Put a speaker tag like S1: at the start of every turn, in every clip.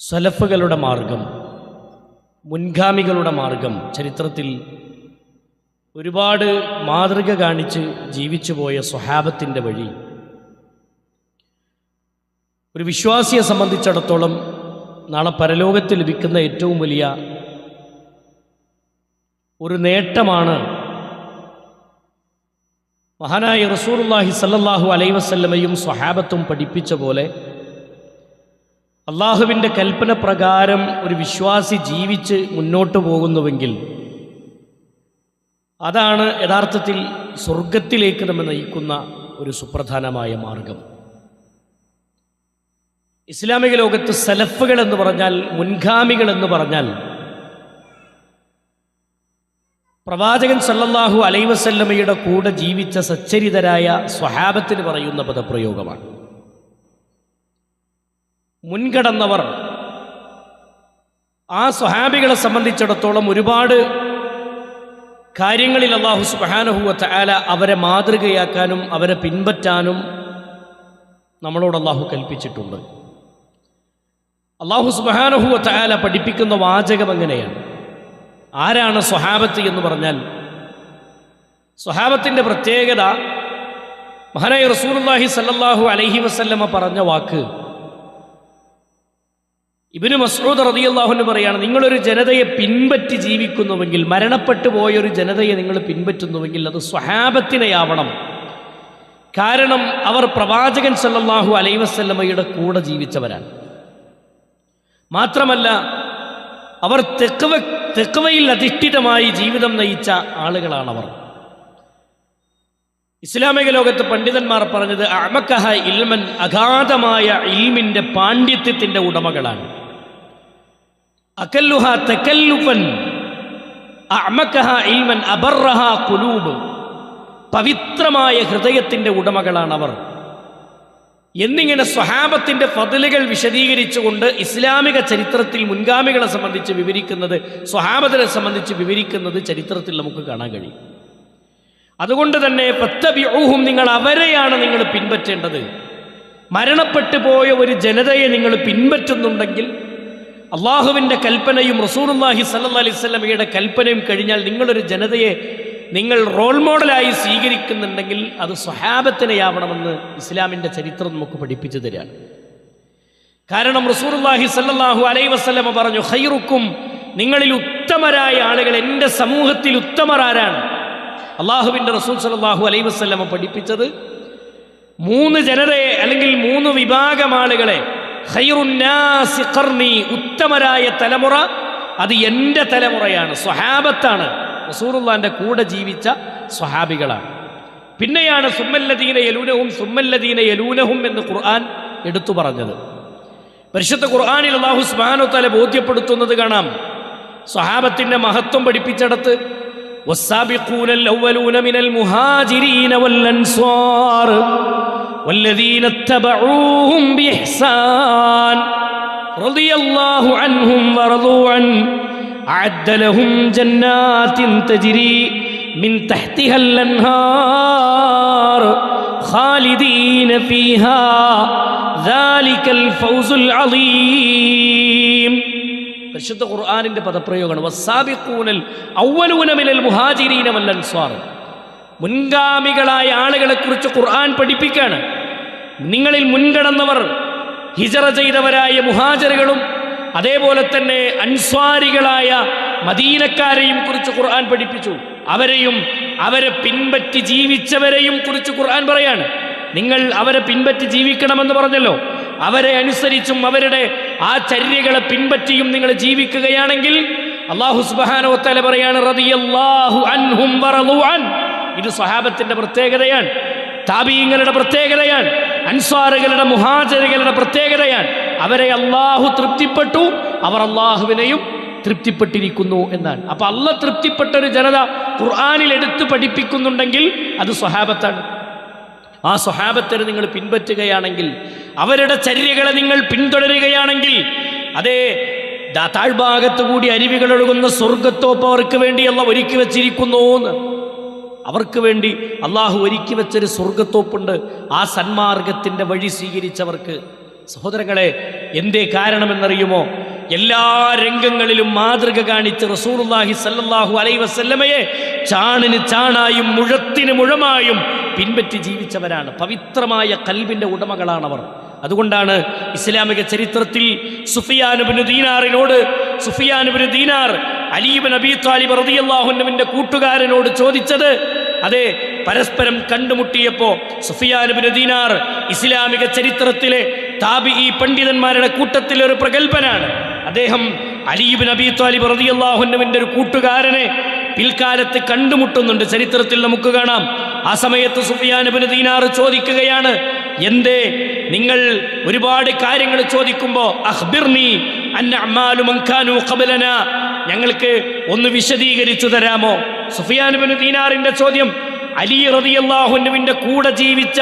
S1: സലഫുകളുടെ മാർഗം, മുൻഗാമികളുടെ മാർഗം, ചരിത്രത്തിൽ ഒരുപാട് മാതൃക കാണിച്ച് ജീവിച്ചു പോയ സ്വഹാബത്തിൻ്റെ വഴി ഒരു വിശ്വാസിയെ സംബന്ധിച്ചിടത്തോളം നാളെ പരലോകത്തിൽ ലഭിക്കുന്ന ഏറ്റവും വലിയ ഒരു നേട്ടമാണ്. മഹാനായ റസൂലുള്ളാഹി സ്വല്ലല്ലാഹു അലൈഹി വസല്ലമയും സ്വഹാബത്തും പഠിപ്പിച്ച പോലെ അള്ളാഹുവിൻ്റെ കൽപ്പന പ്രകാരം ഒരു വിശ്വാസി ജീവിച്ച് മുന്നോട്ട് പോകുന്നുവെങ്കിൽ അതാണ് യഥാർത്ഥത്തിൽ സ്വർഗത്തിലേക്ക് നമ്മെ നയിക്കുന്ന ഒരു സുപ്രധാനമായ മാർഗം. ഇസ്ലാമിക ലോകത്ത് സലഫുകൾ എന്ന് പറഞ്ഞാൽ, മുൻഗാമികൾ എന്ന് പറഞ്ഞാൽ, പ്രവാചകൻ സല്ലല്ലാഹു അലൈഹി വസല്ലമയുടെ കൂടെ ജീവിച്ച സച്ചരിതരായ സ്വഹാബത്തിന് പറയുന്ന പദപ്രയോഗമാണ്. മുൻകടന്നവർ, ആ സ്വഹാബികളെ സംബന്ധിച്ചിടത്തോളം ഒരുപാട് കാര്യങ്ങളിൽ അല്ലാഹു സുബ്ഹാനഹു വ തആല അവരെ മാതൃകയാക്കാനും അവരെ പിൻപറ്റാനും നമ്മളോട് അല്ലാഹു കൽപ്പിച്ചിട്ടുണ്ട്. അല്ലാഹു സുബ്ഹാനഹു വ തആല പഠിപ്പിക്കുന്ന വാചകം എങ്ങനെയാണ്? ആരാണ് സ്വഹാബത്ത് എന്ന് പറഞ്ഞാൽ, സ്വഹാബത്തിൻ്റെ പ്രത്യേകത, മഹാനായ റസൂലുള്ളാഹി സ്വല്ലല്ലാഹു അലൈഹി വസല്ലമ പറഞ്ഞ വാക്ക് ഇബ്നു മസ്ഊദ് റളിയല്ലാഹു അൻഹു പറയാണ്, നിങ്ങളൊരു ജനതയെ പിൻപറ്റി ജീവിക്കുന്നുവെങ്കിൽ, മരണപ്പെട്ടു പോയൊരു ജനതയെ നിങ്ങൾ പിൻപറ്റുന്നുവെങ്കിൽ അത് സ്വഹാബത്തിനെയാവണം. കാരണം അവർ പ്രവാചകൻ സല്ലല്ലാഹു അലൈഹി വസല്ലമയുടെ കൂടെ ജീവിച്ചവരാണ്. മാത്രമല്ല അവർ തെഖ്വയിൽ അധിഷ്ഠിതമായി ജീവിതം നയിച്ച ആളുകളാണവർ. ഇസ്ലാമിക ലോകത്ത് പണ്ഡിതന്മാർ പറഞ്ഞത് അഅമഖഹ ഇൽമൻ, അഗാധമായ ഇൽമിൻ്റെ പാണ്ഡിത്യത്തിൻ്റെ ഉടമകളാണ്. അകല്ലുഹ തകല്ലുഫൻ അഅമഖഹ ഇൽമൻ അബർറഹ ഖുലൂബ്, പവിത്രമായ ഹൃദയത്തിൻ്റെ ഉടമകളാണവർ എന്നിങ്ങനെ സ്വഹാബത്തിൻ്റെ ഫضലുകൾ വിശദീകരിച്ചുകൊണ്ട് ഇസ്ലാമിക ചരിത്രത്തിൽ മുൻഗാമികളെ സംബന്ധിച്ച് വിവരിക്കുന്നത്, സ്വഹാബത്തിനെ സംബന്ധിച്ച് വിവരിക്കുന്നത് ചരിത്രത്തിൽ നമുക്ക് കാണാൻ കഴിയും. അതുകൊണ്ട് തന്നെ ഫത്തബിഊഹും, നിങ്ങൾ അവരെയാണ് നിങ്ങൾ പിൻപറ്റേണ്ടത്. മരണപ്പെട്ടു പോയ ഒരു ജനതയെ നിങ്ങൾ പിൻപറ്റുന്നുണ്ടെങ്കിൽ, അള്ളാഹുവിൻ്റെ കൽപ്പനയും റസൂലുള്ളാഹി സ്വല്ലല്ലാഹു അലൈഹി വസല്ലമയുടെ കൽപ്പനയും കഴിഞ്ഞാൽ നിങ്ങളൊരു ജനതയെ നിങ്ങൾ റോൾ മോഡലായി സ്വീകരിക്കുന്നുണ്ടെങ്കിൽ അത് സ്വഹാബത്തിനെയാവണമെന്ന് ഇസ്ലാമിൻ്റെ ചരിത്രം നമുക്ക് പഠിപ്പിച്ചു തരികയാണ്. കാരണം റസൂലുള്ളാഹി സ്വല്ലല്ലാഹു അലൈഹി വസല്ലമ പറഞ്ഞു, ഖൈറുക്കും, നിങ്ങളിൽ ഉത്തമരായ ആളുകൾ, എൻ്റെ സമൂഹത്തിൽ ഉത്തമരാരാണ്? അള്ളാഹുവിൻ്റെ റസൂൽ സല്ലല്ലാഹു അലൈഹി വസല്ലമ പഠിപ്പിച്ചത് 3 ജനതയെ അല്ലെങ്കിൽ 3 വിഭാഗം ആളുകളെ, ഖൈറുന്നാസി ഖർനി, ഉത്തമരായ തലമുറ അത് എൻ്റെ തലമുറയാണ്, സ്വഹാബത്താണ്, റസൂലുള്ളാഹിന്റെ കൂടെ ജീവിച്ച സ്വഹാബികളാണ്. പിന്നെയാണ് സുമ്മല്ലദീന യലൂനഹും സുമ്മല്ലദീന യലൂനഹും എന്ന് ഖുർആൻ എടുത്തു പറഞ്ഞത്. പരിശുദ്ധ ഖുർആനിൽ അല്ലാഹു സുബ്ഹാനഹു വ തആല ബോധ്യപ്പെടുത്തുന്നത് കാണാം. സ്വഹാബത്തിന്റെ മഹത്വം പഠിപ്പിച്ചിടത്ത് വസ്സാബിഖൂനൽ അവ്വലൂന മിനൽ മുഹാജിരീന വൽ അൻസ്വാർ വല്ലദീന തബഊഹും ബിഇഹ്സാൻ റളിയല്ലാഹു അൻഹും വറളൂ അൻ أعد لهم جنات تجري من تحتها الأنهار خالدين فيها ذلك الفوز العظيم. പരിശുദ്ധ ഖുർആനിന്റെ പദപ്രയോഗമാണ് വസ്സാബിഖൂനൽ അവ്വലൂന മിനൽ മുഹാജിരീന വൽ അൻസ്വാർ. മുൻഗാമികളായ ആളുകളെ കുറിച്ച് ഖുർആൻ പഠിപ്പിക്കുകയാണ്. നിങ്ങളിൽ മുൻകടന്നവർ, ഹിജറ ചെയ്തവരായ മുഹാജിറുകളും അതേപോലെ തന്നെ അൻസ്വാരികളായ മദീനക്കാരെയും കുറിച്ച് ഖുർആൻ പഠിപ്പിച്ചു. അവരെയും അവരെ പിൻപറ്റി ജീവിച്ചവരെയും കുറിച്ച് ഖുർആൻ പറയാണ്. നിങ്ങൾ അവരെ പിൻപറ്റി ജീവിക്കണമെന്ന് പറഞ്ഞല്ലോ. അവരെ അനുസരിച്ചും അവരുടെ ആ ചര്യകളെ പിൻപറ്റിയും നിങ്ങൾ ജീവിക്കുകയാണെങ്കിൽ അല്ലാഹു സുബ്ഹാനഹു വ തആല പറയാണ്, റളിയല്ലാഹു അൻഹും വറളൂ അൻ. ഇത് സ്വഹാബത്തിന്റെ പ്രത്യേകതയാണ്, താബീങ്ങളുടെ പ്രത്യേകതയാണ്, അൻസ്വാറുകളുടെ മുഹാജിറുകളുടെ പ്രത്യേകതയാണ്. അവരെ അള്ളാഹു തൃപ്തിപ്പെട്ടു, അവർ അള്ളാഹുവിനെയും തൃപ്തിപ്പെട്ടിരിക്കുന്നു എന്നാണ്. അപ്പൊ അള്ളാഹ് തൃപ്തിപ്പെട്ട ഒരു ജനത ഖുർആനിൽ എടുത്തു പഠിപ്പിക്കുന്നുണ്ടെങ്കിൽ അത് സ്വഹാബത്താണ്. ആ സ്വഹാബത്തിനെ നിങ്ങൾ പിൻപറ്റുകയാണെങ്കിൽ, അവരുടെ ചര്യകളെ നിങ്ങൾ പിന്തുടരുകയാണെങ്കിൽ, അതേ താഴ്ഭാഗത്ത് കൂടി അരുവികൾ ഒഴുകുന്ന സ്വർഗത്തോപ്പ് അവർക്ക് വേണ്ടി അള്ളാഹ് ഒരുക്കി വെച്ചിരിക്കുന്നു എന്ന്. അവർക്ക് വേണ്ടി അള്ളാഹു ഒരുക്കി വെച്ചൊരു സ്വർഗത്തോപ്പുണ്ട്. ആ സന്മാർഗത്തിൻ്റെ വഴി സ്വീകരിച്ചവർക്ക് സഹോദരങ്ങളെ, എന്തേ കാരണമെന്നറിയുമോ? എല്ലാ രംഗങ്ങളിലും മാതൃക കാണിച്ച് റസൂലുള്ളാഹി സ്വല്ലല്ലാഹു അലൈഹി വസല്ലമയെ ചാണിന് ചാണായും മുഴത്തിന് മുഴമായും പിൻപറ്റി ജീവിച്ചവരാണ്. പവിത്രമായ ഖൽബിൻ്റെ ഉടമകളാണവർ. അതുകൊണ്ടാണ് ഇസ്ലാമിക ചരിത്രത്തിൽ സുഫിയാൻ ഇബ്നു ദീനാർ അലി ഇബ്നു അബീ ത്വാലിബ് റളിയല്ലാഹു അൻഹുവിന്റെ കൂട്ടുകാരനോട് ചോദിച്ചത്, അതെ, പരസ്പരം കണ്ടുമുട്ടിയപ്പോൾ സുഫിയാൻ ഇബ്നു ദീനാർ ഇസ്ലാമിക ചരിത്രത്തിലെ താബിഈ പണ്ഡിതന്മാരുടെ കൂട്ടത്തിൽ ഒരു പ്രഗൽഭനാണ്. അദ്ദേഹം അലി ഇബ്നു അബീ ത്വാലിബ് റളിയല്ലാഹു അൻഹുവിന്റെ ഒരു കൂട്ടുകാരനെ പിൽക്കാലത്ത് കണ്ടുമുട്ടുന്നുണ്ട്. ചരിത്രത്തിൽ നമുക്ക് കാണാം. ആ സമയത്ത് സുഫിയാൻ ഇബ്നു ദീനാർ ചോദിക്കുകയാണ്, എന്തേ നിങ്ങൾ ഒരുപാട് കാര്യങ്ങൾ ചോദിക്കുമ്പോൾ അഖ്ബിർനി അൻ അഅ്മാലു മൻ കാനൂ ഖബ്ലനാ, ഞങ്ങൾക്ക് ഒന്ന് വിശദീകരിച്ചു തരാമോ? സുഫിയാൻ ഇബ്നു ദീനാറിന്റെ ചോദ്യം അലി റളിയല്ലാഹു അൻഹുവിന്റെ കൂടെ ജീവിച്ച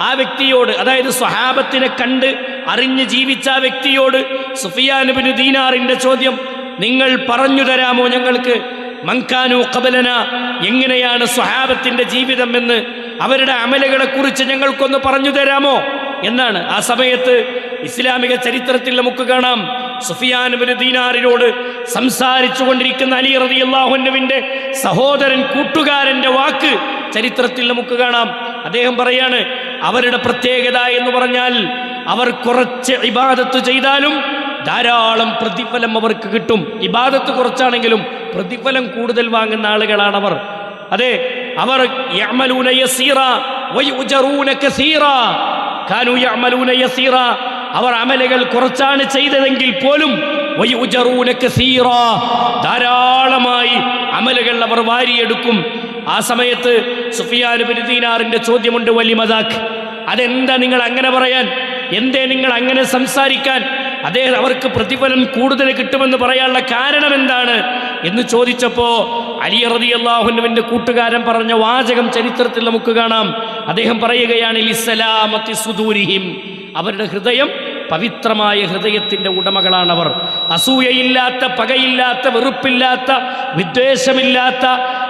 S1: ആ വ്യക്തിയോട്, അതായത് സ്വഹാബത്തിനെ കണ്ട് അറിഞ്ഞ് ജീവിച്ച ആ വ്യക്തിയോട് സുഫിയാൻ ഇബ്നു ദീനാറിന്റെ ചോദ്യം, നിങ്ങൾ പറഞ്ഞു തരാമോ ഞങ്ങൾക്ക് മൻകാനു ഖബലന, എങ്ങനെയാണ് സ്വഹാബത്തിന്റെ ജീവിതം എന്ന്, അവരുടെ അമലുകളെ കുറിച്ച് ഞങ്ങൾക്കൊന്ന് പറഞ്ഞു തരാമോ എന്നാണ്. ആ സമയത്ത് ഇസ്ലാമിക ചരിത്രത്തിൽ നമുക്ക് കാണാം, സുഫിയാൻ ഇബ്നു ദീനാറിനോട് സംസാരിച്ചു കൊണ്ടിരിക്കുന്ന അലി റളിയല്ലാഹു അൻഹുവിന്റെ സഹോദരൻ കൂട്ടുകാരന്റെ വാക്ക് ചരിത്രത്തിൽ നമുക്ക് കാണാം. അദ്ദേഹം പറയാണ്, അവരുടെ പ്രത്യേകത എന്ന് പറഞ്ഞാൽ അവർ കുറച്ച് ഇബാദത്ത് ചെയ്താലും ധാരാളം പ്രതിഫലം അവർക്ക് കിട്ടും. ഇബാദത്ത് കുറച്ചാണെങ്കിലും പ്രതിഫലം കൂടുതൽ വാങ്ങുന്ന ആളുകളാണവർ. അതെ, അവർ യഅമലൂന യസീറ വയുജറൂന കസീറ, കാനൂ യഅമലൂന യസീറ, അവർ അമലുകൾ കുറച്ചാണ് ചെയ്തതെങ്കിൽ പോലും വയുജറൂന കസീറ, ധാരാളമായി അമലുകൾ അവർ വാരിയെടുക്കും. ആ സമയത്ത് സുഫിയാൻ ഇബ്നു ദീനാറിന്റെ ചോദ്യമുണ്ട്, വലിമദാഖ്, അതെന്താ നിങ്ങൾ അങ്ങനെ പറയാൻ, എന്തേ നിങ്ങൾ അങ്ങനെ സംസാരിക്കാൻ, അവർക്ക് പ്രതിഫലം കൂടുതൽ കിട്ടുമെന്ന് പറയാനുള്ള കാരണം എന്താണ് എന്ന് ചോദിച്ചപ്പോൾ അലി റളിയല്ലാഹു അൻഹുവിന്റെ കൂട്ടുകാരൻ പറഞ്ഞ വാചകം ചരിത്രത്തിൽ നമുക്ക് കാണാം. അദ്ദേഹം പറയുകയാണ്, ലിസ്സലാമത്തി സുദൂരിഹിം, അവരുടെ ഹൃദയം പവിത്രമായ ഹൃദയത്തിൻ്റെ ഉടമകളാണവർ. അസൂയയില്ലാത്ത, പകയില്ലാത്ത, വെറുപ്പില്ലാത്ത, വിദ്വേഷമില്ലാത്ത,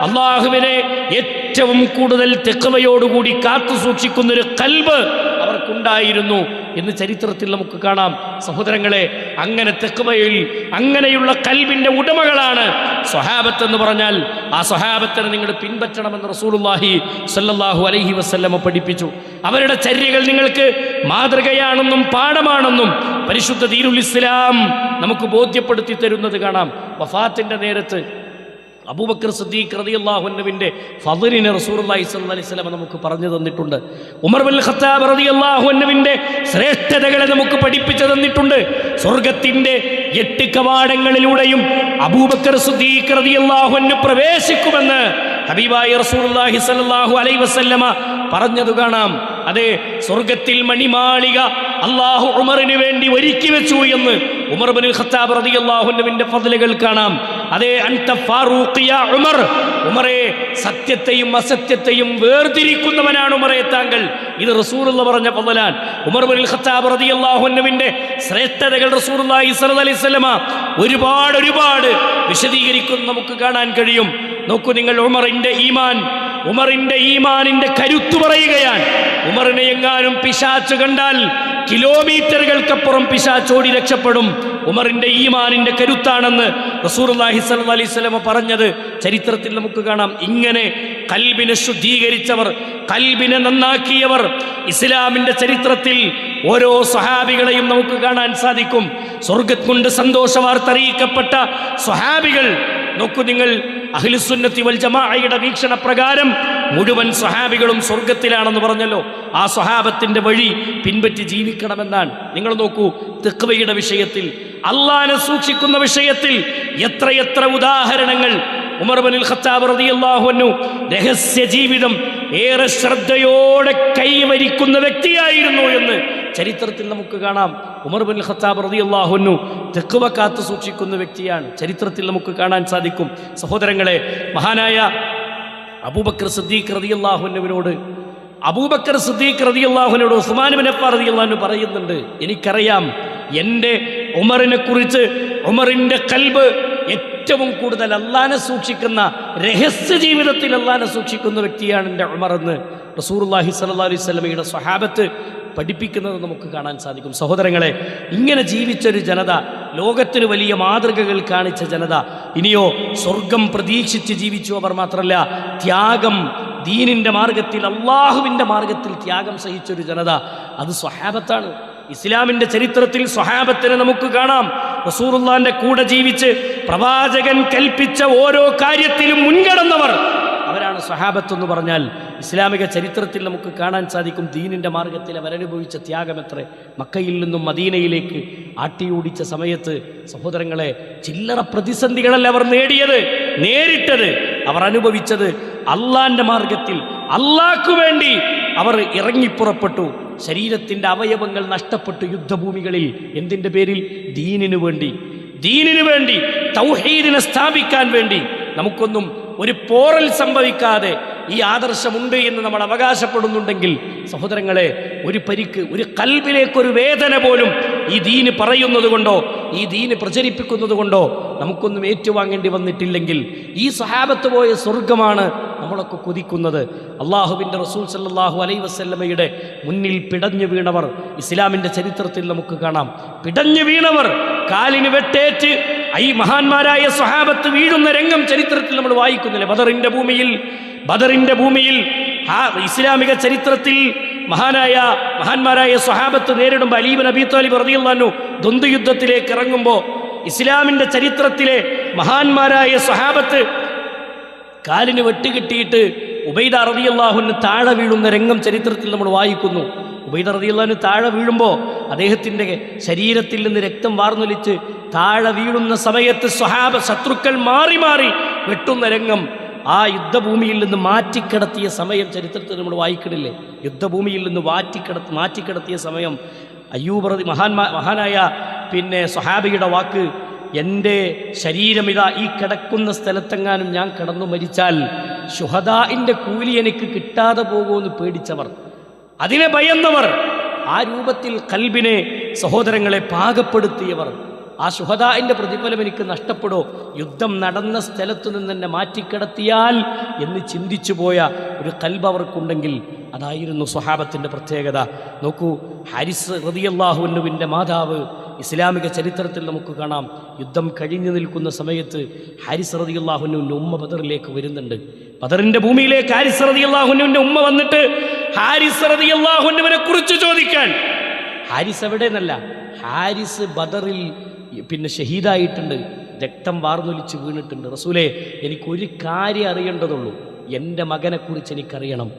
S1: അള്ളാഹുവിനെ ഏറ്റവും കൂടുതൽ തെഖ്വയോടുകൂടി കാത്തു സൂക്ഷിക്കുന്നൊരു ഖൽബ് അവർക്കുണ്ടായിരുന്നു എന്ന് ചരിത്രത്തിൽ നമുക്ക് കാണാം. സഹോദരങ്ങളെ, അങ്ങനെ തെഖ്വയിൽ അങ്ങനെയുള്ള ഖൽബിൻ്റെ ഉടമകളാണ് സ്വഹാബത്ത് എന്ന് പറഞ്ഞാൽ. ആ സ്വഹാബത്തിനെ നിങ്ങൾ പിൻപറ്റണമെന്ന് റസൂലുള്ളാഹി സ്വല്ലല്ലാഹു അലൈഹി വസല്ലമ പഠിപ്പിച്ചു. അവരുടെ ചര്യകൾ നിങ്ങൾക്ക് മാതൃകയാണെന്നും പാഠമാണെന്നും പരിശുദ്ധ ദീനുൽ ഇസ്ലാം നമുക്ക് ബോധ്യപ്പെടുത്തി തരുന്നത് കാണാം. വഫാത്തിൻ്റെ നേരത്ത് അബൂബക്കർ സിദ്ദീഖ് റളിയല്ലാഹു അൻഹുവിന്റെ ഫളിനെ റസൂലുള്ളാഹി സ്വല്ലല്ലാഹു അലൈഹി വസല്ലം നമുക്ക് പറഞ്ഞു തന്നിട്ടുണ്ട്. ഉമർ ഇബ്നുൽ ഖത്താബ് റളിയല്ലാഹു അൻഹുവിന്റെ ശ്രേഷ്ഠതകളെ നമുക്ക് പഠിപ്പിച്ചു തന്നിട്ടുണ്ട്. സ്വർഗ്ഗത്തിന്റെ 8 കവാടങ്ങളിലൂടെയും അബൂബക്കർ സിദ്ദീഖ് റളിയല്ലാഹു അൻഹു പ്രവേശിക്കുമെന്ന് ഹബീബായ റസൂലുള്ളാഹി സ്വല്ലല്ലാഹു അലൈഹി വസല്ലമ പറഞ്ഞതു കാണാം. അതെ, സ്വർഗ്ഗത്തിൽ മണിമാളിക അല്ലാഹു ഉമറിന് വേണ്ടി ഒരുക്കി വെച്ചു എന്ന് ഉമർ ഇബ്നുൽ ഖത്താബ് റളിയല്ലാഹു അൻഹുവിന്റെ ഫദ്ലുകൾ കാണാം. അതെ, അൻത ഫാറൂഖ് യാ ഉമർ, ഉമറേ സത്യത്തെയും അസത്യത്തെയും വേർതിരിക്കുന്നവനാണ് ഉമറേ താങ്കൾ. ഇത് റസൂലുള്ള പറഞ്ഞ ഫദ്ലാണ്. ഉമർ ഇബ്നുൽ ഖത്താബ് റളിയല്ലാഹു അൻഹുവിന്റെ ശ്രേഷ്ഠതകൾ റസൂലുള്ളാഹി സ്വല്ലല്ലാഹു അലൈഹി വസല്ലമ ഒരുപാട് വിശദീകരിക്കുന്നത് നമുക്ക് കാണാൻ കഴിയും. നോക്കൂ നിങ്ങൾ, ഉമറിന്റെ ഈമാനിന്റെ കരുത്തു പറയുകയാണ്. ഉമറിനെ എങ്ങാനും പിശാച്ച് കണ്ടാൽ കിലോമീറ്ററുകൾക്കപ്പുറം പിശാച്ചോടി രക്ഷപ്പെടും. ഉമറിന്റെ ഈമാനിന്റെ കരുത്താണെന്ന് റസൂലുള്ളാഹി സ്വല്ലല്ലാഹു അലൈഹി വസല്ലം പറഞ്ഞത് ചരിത്രത്തിൽ നമുക്ക് കാണാം. ഇങ്ങനെ ഖൽബിനെ ശുദ്ധീകരിച്ചവർ, ഖൽബിനെ നന്നാക്കിയവർ ഇസ്ലാമിന്റെ ചരിത്രത്തിൽ ഓരോ സ്വഹാബികളെയും നമുക്ക് കാണാൻ സാധിക്കും. സ്വർഗ്ഗം കൊണ്ട് സന്തോഷ വാർത്ത അറിയിക്കപ്പെട്ട സ്വഹാബികൾ നോക്കൂ നിങ്ങൾ, അഹ്ലുസുന്നത്തി വൽ ജമാഅയുടെ വീക്ഷണ പ്രകാരം മുഴുവൻ സ്വഹാബികളും സ്വർഗത്തിലാണെന്ന് പറഞ്ഞല്ലോ. ആ സ്വഹാബത്തിന്റെ വഴി പിൻപറ്റി ജീവിക്കണമെന്നാണ്. നിങ്ങൾ നോക്കൂ, തഖ്വയുടെ വിഷയത്തിൽ, അള്ളാഹനെ സൂക്ഷിക്കുന്ന വിഷയത്തിൽ എത്രയെത്ര ഉദാഹരണങ്ങൾ. ഉമർ ഇബ്നുൽ ഖത്താബ് റളിയല്ലാഹു അൻഹു രഹസ്യ ജീവിതം ഏറെ ശ്രദ്ധയോടെ കൈവരിക്കുന്ന വ്യക്തിയായിരുന്നു എന്ന് ചരിത്രത്തിൽ നമുക്ക് കാണാം. ഉമർ ഇബ്നുൽ ഖത്താബ് റളിയല്ലാഹു അൻഹു തഖ്വ കാത്തു സൂക്ഷിക്കുന്ന വ്യക്തിയാണ്, ചരിത്രത്തിൽ നമുക്ക് കാണാൻ സാധിക്കും. സഹോദരങ്ങളെ, മഹാനായ അബൂബക്കർ സിദ്ദീഖ് റളിയല്ലാഹു അൻഹുവിനോട് ഉസ്മാൻ ഇബ്നു അഫ്ഫാൻ റളിയല്ലാഹു അൻഹു പറയുന്നുണ്ട്, എനിക്കറിയാം എൻ്റെ ഉമറിനെ കുറിച്ച്, ഉമറിൻ്റെ ഖൽബ് ഏറ്റവും കൂടുതൽ അള്ളാഹനെ സൂക്ഷിക്കുന്ന, രഹസ്യ ജീവിതത്തിൽ അള്ളാഹനെ സൂക്ഷിക്കുന്ന വ്യക്തിയാണ് എൻ്റെ ഉമർ എന്ന് റസൂലുള്ളാഹി സ്വല്ലല്ലാഹു അലൈഹി വസല്ലമയുടെ സ്വഹാബത്ത് പഠിപ്പിക്കുന്നത് നമുക്ക് കാണാൻ സാധിക്കും. സഹോദരങ്ങളെ, ഇങ്ങനെ ജീവിച്ചൊരു ജനത, ലോകത്തിന് വലിയ മാതൃകകൾ കാണിച്ച ജനത, ഇനിയോ സ്വർഗം പ്രതീക്ഷിച്ച് ജീവിച്ചു. അവർ മാത്രമല്ല, ത്യാഗം, ദീനിൻ്റെ മാർഗത്തിൽ, അള്ളാഹുവിൻ്റെ മാർഗത്തിൽ ത്യാഗം സഹിച്ചൊരു ജനത, അത് സ്വഹാബത്താണ്. ഇസ്ലാമിൻ്റെ ചരിത്രത്തിൽ സ്വഹാബത്തിനെ നമുക്ക് കാണാം. റസൂലുള്ളാഹിന്റെ കൂടെ ജീവിച്ച് പ്രവാചകൻ കൽപ്പിച്ച ഓരോ കാര്യത്തിലും മുൻകടന്നവർ അവരാണ് സ്വഹാബത്ത് എന്ന് പറഞ്ഞാൽ. ഇസ്ലാമിക ചരിത്രത്തിൽ നമുക്ക് കാണാൻ സാധിക്കും ദീനിൻ്റെ മാർഗത്തിൽ അവരനുഭവിച്ച ത്യാഗം എത്ര. മക്കയിൽ നിന്നും മദീനയിലേക്ക് ആട്ടിയോടിച്ച സമയത്ത് സഹോദരങ്ങളെ, ചില്ലറ പ്രതിസന്ധികളല്ല അവർ നേരിട്ടത്, അവർ അനുഭവിച്ചത് അള്ളാന്റെ മാർഗത്തിൽ, അള്ളാഹ്ക്കു വേണ്ടി അവർ ഇറങ്ങിപ്പുറപ്പെട്ടു. ശരീരത്തിൻ്റെ അവയവങ്ങൾ നഷ്ടപ്പെട്ടു യുദ്ധഭൂമികളിൽ. എന്തിൻ്റെ പേരിൽ? ദീനിനു വേണ്ടി, തൗഹീദിനെ സ്ഥാപിക്കാൻ വേണ്ടി. നമുക്കൊന്നും ഒരു പോറൽ സംഭവിക്കാതെ ഈ ആദർശമുണ്ട് എന്ന് നമ്മൾ അവകാശപ്പെടുന്നുണ്ടെങ്കിൽ സഹോദരങ്ങളെ, ഒരു പരിക്ക്, ഒരു കൽബിലേക്കൊരു വേദന പോലും ഈ ദീന് പറയുന്നത് കൊണ്ടോ ഈ ദീന് പ്രചരിപ്പിക്കുന്നത് കൊണ്ടോ നമുക്കൊന്നും ഏറ്റുവാങ്ങേണ്ടി വന്നിട്ടില്ലെങ്കിൽ ഈ സ്വഹാബത്ത് പോയ സ്വർഗമാണ് നമ്മളൊക്കെ കൊതിക്കുന്നത്. അള്ളാഹുവിൻ്റെ റസൂൽ സല്ലല്ലാഹു അലൈഹി വസല്ലമയുടെ മുന്നിൽ പിടഞ്ഞു വീണവർ ഇസ്ലാമിൻ്റെ ചരിത്രത്തിൽ നമുക്ക് കാണാം. പിടഞ്ഞു വീണവർ, കാലിന് വെട്ടേറ്റ് ഈ മഹാന്മാരായ സ്വഹാബത്ത് വീഴുന്ന രംഗം ചരിത്രത്തിൽ നമ്മൾ വായിക്കുന്നില്ലേ? ബദറിന്റെ ഭൂമിയിൽ ഇസ്ലാമിക ചരിത്രത്തിൽ മഹാന്മാരായ സ്വഹാബത്ത് നേരിടുമ്പോൾ അലി ഇബ്നു അബീ ത്വാലിബ് റളിയല്ലാഹു അൻഹു ദ്വന്ദ്വയുദ്ധത്തിലേക്ക് ഇറങ്ങുമ്പോൾ ഇസ്ലാമിൻ്റെ ചരിത്രത്തിലെ മഹാന്മാരായ സ്വഹാബത്ത് കാലിന് വെട്ടുകിട്ടിയിട്ട് ഉബൈദ റളിയല്ലാഹു അൻഹു താഴെ വീഴുന്ന രംഗം ചരിത്രത്തിൽ നമ്മൾ വായിക്കുന്നു. ഉബൈദ റളിയല്ലാഹു അൻഹു താഴെ വീഴുമ്പോൾ അദ്ദേഹത്തിൻ്റെ ശരീരത്തിൽ നിന്ന് രക്തം വാർന്നൊലിച്ച് താഴെ വീഴുന്ന സമയത്ത് ശത്രുക്കൾ മാറി വെട്ടുന്ന രംഗം, ആ യുദ്ധഭൂമിയിൽ നിന്ന് മാറ്റിക്കിടത്തിയ സമയം ചരിത്രത്തിൽ നമ്മൾ വായിക്കണില്ലേ? യുദ്ധഭൂമിയിൽ നിന്ന് മാറ്റിക്കിടത്തിയ സമയം അയ്യൂബ് മഹാനായ സ്വഹാബിയുടെ വാക്ക്, എൻ്റെ ശരീരം ഇതാ ഈ കിടക്കുന്ന സ്ഥലത്തെങ്ങാനും ഞാൻ കിടന്നു മരിച്ചാൽ ശുഹദാഇൻ്റെ കൂലി എനിക്ക് കിട്ടാതെ പോകുമെന്ന് പേടിച്ചവർ, അതിനെ ഭയന്നവർ, ആ രൂപത്തിൽ കൽബിനെ സഹോദരങ്ങളെ പാകപ്പെടുത്തിയവർ, ആ ശുഹദാഇൻ്റെ പ്രതിഫലം എനിക്ക് നഷ്ടപ്പെടോ, യുദ്ധം നടന്ന സ്ഥലത്തു നിന്ന് എന്നെ മാറ്റിക്കിടത്തിയാൽ എന്ന് ചിന്തിച്ചു പോയ ഒരു കൽബ് അവർക്കുണ്ടെങ്കിൽ അതായിരുന്നു സ്വഹാബത്തിൻ്റെ പ്രത്യേകത. നോക്കൂ, ഹാരിസ് റളിയല്ലാഹു അൻഹുവിൻ്റെ മാതാവ് ഇസ്ലാമിക ചരിത്രത്തിൽ നമുക്ക് കാണാം. യുദ്ധം കഴിഞ്ഞു നിൽക്കുന്ന സമയത്ത് ഹാരിസ് റളിയല്ലാഹു അൻഹുവിൻ്റെ ഉമ്മ ബദറിലേക്ക് വരുന്നുണ്ട്. ബദറിൻ്റെ ഭൂമിയിലേക്ക് ഹാരിസ് റളിയല്ലാഹു അൻഹുവിൻ്റെ ഉമ്മ വന്നിട്ട് ഹാരിസ് റളിയല്ലാഹു അൻഹുവിനെ കുറിച്ച് ചോദിക്കാൻ. ഹാരിസ് എവിടെയെന്നല്ല, ഹാരിസ് ബദറിൽ ഷഹീദായിട്ടുണ്ട്, രക്തം വാർന്നൊലിച്ച് വീണിട്ടുണ്ട്. റസൂലേ, എനിക്കൊരു കാര്യം അറിയേണ്ടതുള്ളൂ, എൻ്റെ മകനെക്കുറിച്ച് എനിക്കറിയണം,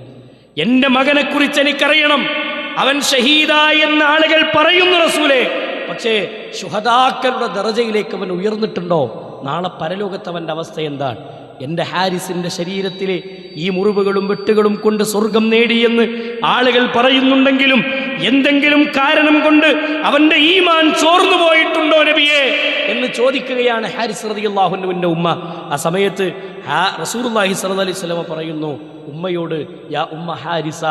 S1: അവൻ ഷഹീദായി എന്ന് ആളുകൾ പറയുന്നു റസൂലേ. പക്ഷേ ശുഹദാക്കളുടെ ദറജയിലേക്ക് അവൻ ഉയർന്നിട്ടുണ്ടോ? നാളെ പരലോകത്ത് അവൻ്റെ അവസ്ഥ എന്താണ്? എൻ്റെ ഹാരിസിൻ്റെ ശരീരത്തിലെ ഈ മുറിവുകളും വെട്ടുകളും കൊണ്ട് സ്വർഗം നേടിയെന്ന് ആളുകൾ പറയുന്നുണ്ടെങ്കിലും എന്തെങ്കിലും കാരണം കൊണ്ട് അവൻ്റെ ഈമാൻ ചോർന്നു പോയിട്ടുണ്ടോ നബിയെ എന്ന് ചോദിക്കുകയാണ് ഹാരിസ് റളിയല്ലാഹു അൻഹുവിൻ്റെ ഉമ്മ. ആ സമയത്ത് റസൂലുള്ളാഹി സ്വല്ലല്ലാഹു അലൈഹി വസല്ലം പറയുന്നു ഉമ്മയോട്, യാ ഉമ്മ ഹാരിസ,